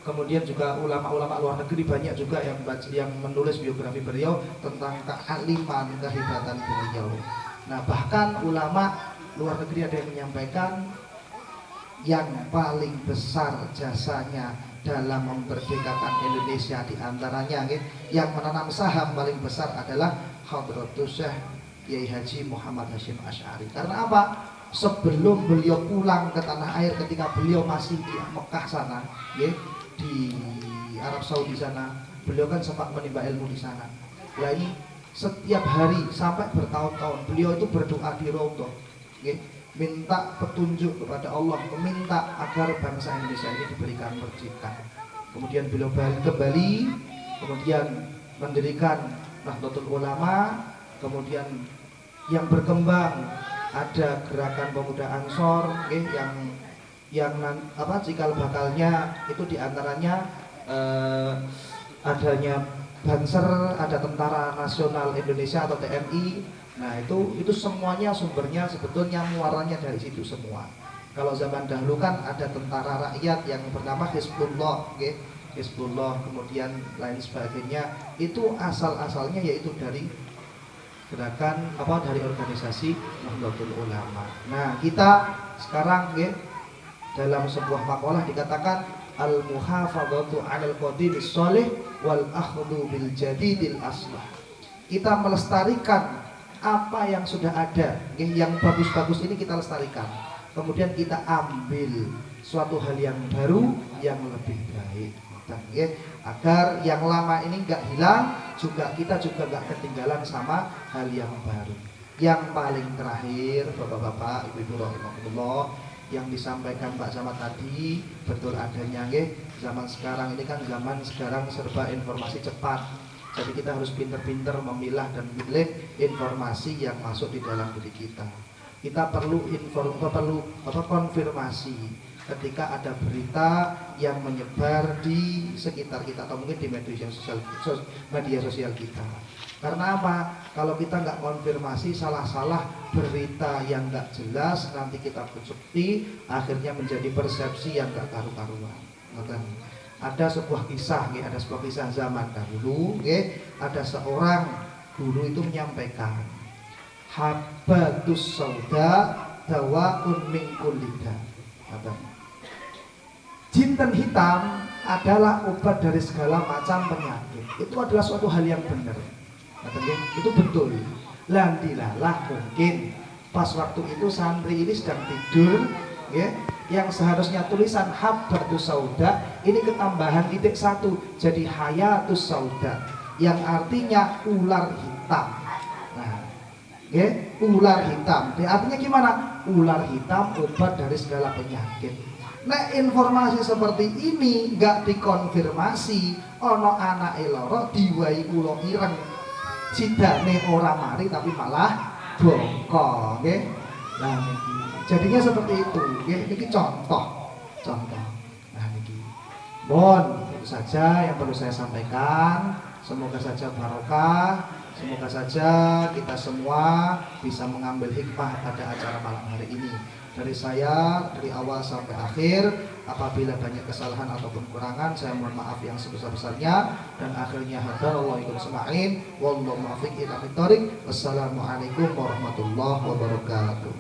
Kemudian juga ulama-ulama luar negeri banyak juga yang menulis biografi beliau tentang kealiman, kehebatan beliau. Nah, bahkan ulama luar negeri ada yang menyampaikan yang paling besar jasanya dalam memerdekakan Indonesia, diantaranya yang menanam saham paling besar adalah Hadratus Syekh Kiai Haji Muhammad Hasyim Asy'ari. Karena apa? Sebelum beliau pulang ke tanah air, ketika beliau masih di Mekah sana, di Arab Saudi sana, beliau kan sempat menimba ilmu di sana. Nah, ini setiap hari sampai bertahun-tahun beliau itu berdoa di Raudhah, minta petunjuk kepada Allah, meminta agar bangsa Indonesia ini diberikan percikan. Kemudian beliau balik kembali, kemudian mendirikan Nahdlatul Ulama, kemudian yang berkembang ada gerakan pemuda Ansor, yang cikal bakalnya itu diantaranya adanya Banser, ada Tentara Nasional Indonesia atau TNI. Nah, itu semuanya sumbernya sebetulnya muaranya dari situ semua. Kalau zaman dahulu kan ada tentara rakyat yang bernama Hizbullah, Hizbullah, kemudian lain sebagainya. Itu asal-asalnya yaitu dari gerakan dari organisasi Nahdlatul Ulama. Nah, kita sekarang dalam sebuah makalah dikatakan al-muhafadzatu 'alal qadimis shalih wal akhdhu bil jadidil aslah. Kita melestarikan apa yang sudah ada, yang bagus-bagus ini kita lestarikan. Kemudian kita ambil suatu hal yang baru, yang lebih baik, agar yang lama ini nggak hilang, kita juga nggak ketinggalan sama hal yang baru. Yang paling terakhir, bapak-bapak, ibu-ibu rahimahullah, yang disampaikan Pak Camat tadi betul adanya, zaman sekarang ini kan zaman sekarang serba informasi cepat. Jadi kita harus pinter-pinter memilah dan memilih informasi yang masuk di dalam diri kita. Kita perlu konfirmasi ketika ada berita yang menyebar di sekitar kita atau mungkin di media sosial kita. Karena apa? Kalau kita nggak konfirmasi, salah-salah berita yang nggak jelas, nanti kita konsumsi, akhirnya menjadi persepsi yang nggak karu-karuan. Ada sebuah kisah zaman dahulu, ada seorang guru itu menyampaikan habatus sauda dawaun min kulli da. Jinten hitam adalah obat dari segala macam penyakit. Itu adalah suatu hal yang benar. Itu betul. Landilalah mungkin pas waktu itu santri ini sedang tidur, yang seharusnya tulisan habbatus sauda ini ketambahan titik 1 jadi hayatus sauda, yang artinya ular hitam. Nah, ular hitam. Artinya gimana? Ular hitam obat dari segala penyakit. Nah, informasi seperti ini nggak dikonfirmasi, ono anak eloro diwai ulo ireng, sidane ora mari tapi malah bongkok, Nah, jadinya seperti itu, ini contoh. Nah, ini itu saja yang perlu saya sampaikan. Semoga saja barokah, semoga saja kita semua bisa mengambil hikmah pada acara malam hari ini. Dari saya, dari awal sampai akhir, apabila banyak kesalahan ataupun kekurangan, saya mohon maaf yang sebesar-besarnya. Dan akhirnya hadanallahu ikum sema'in, wallahu muwaffiq ila thoriq. Wassalamualaikum warahmatullahi wabarakatuh.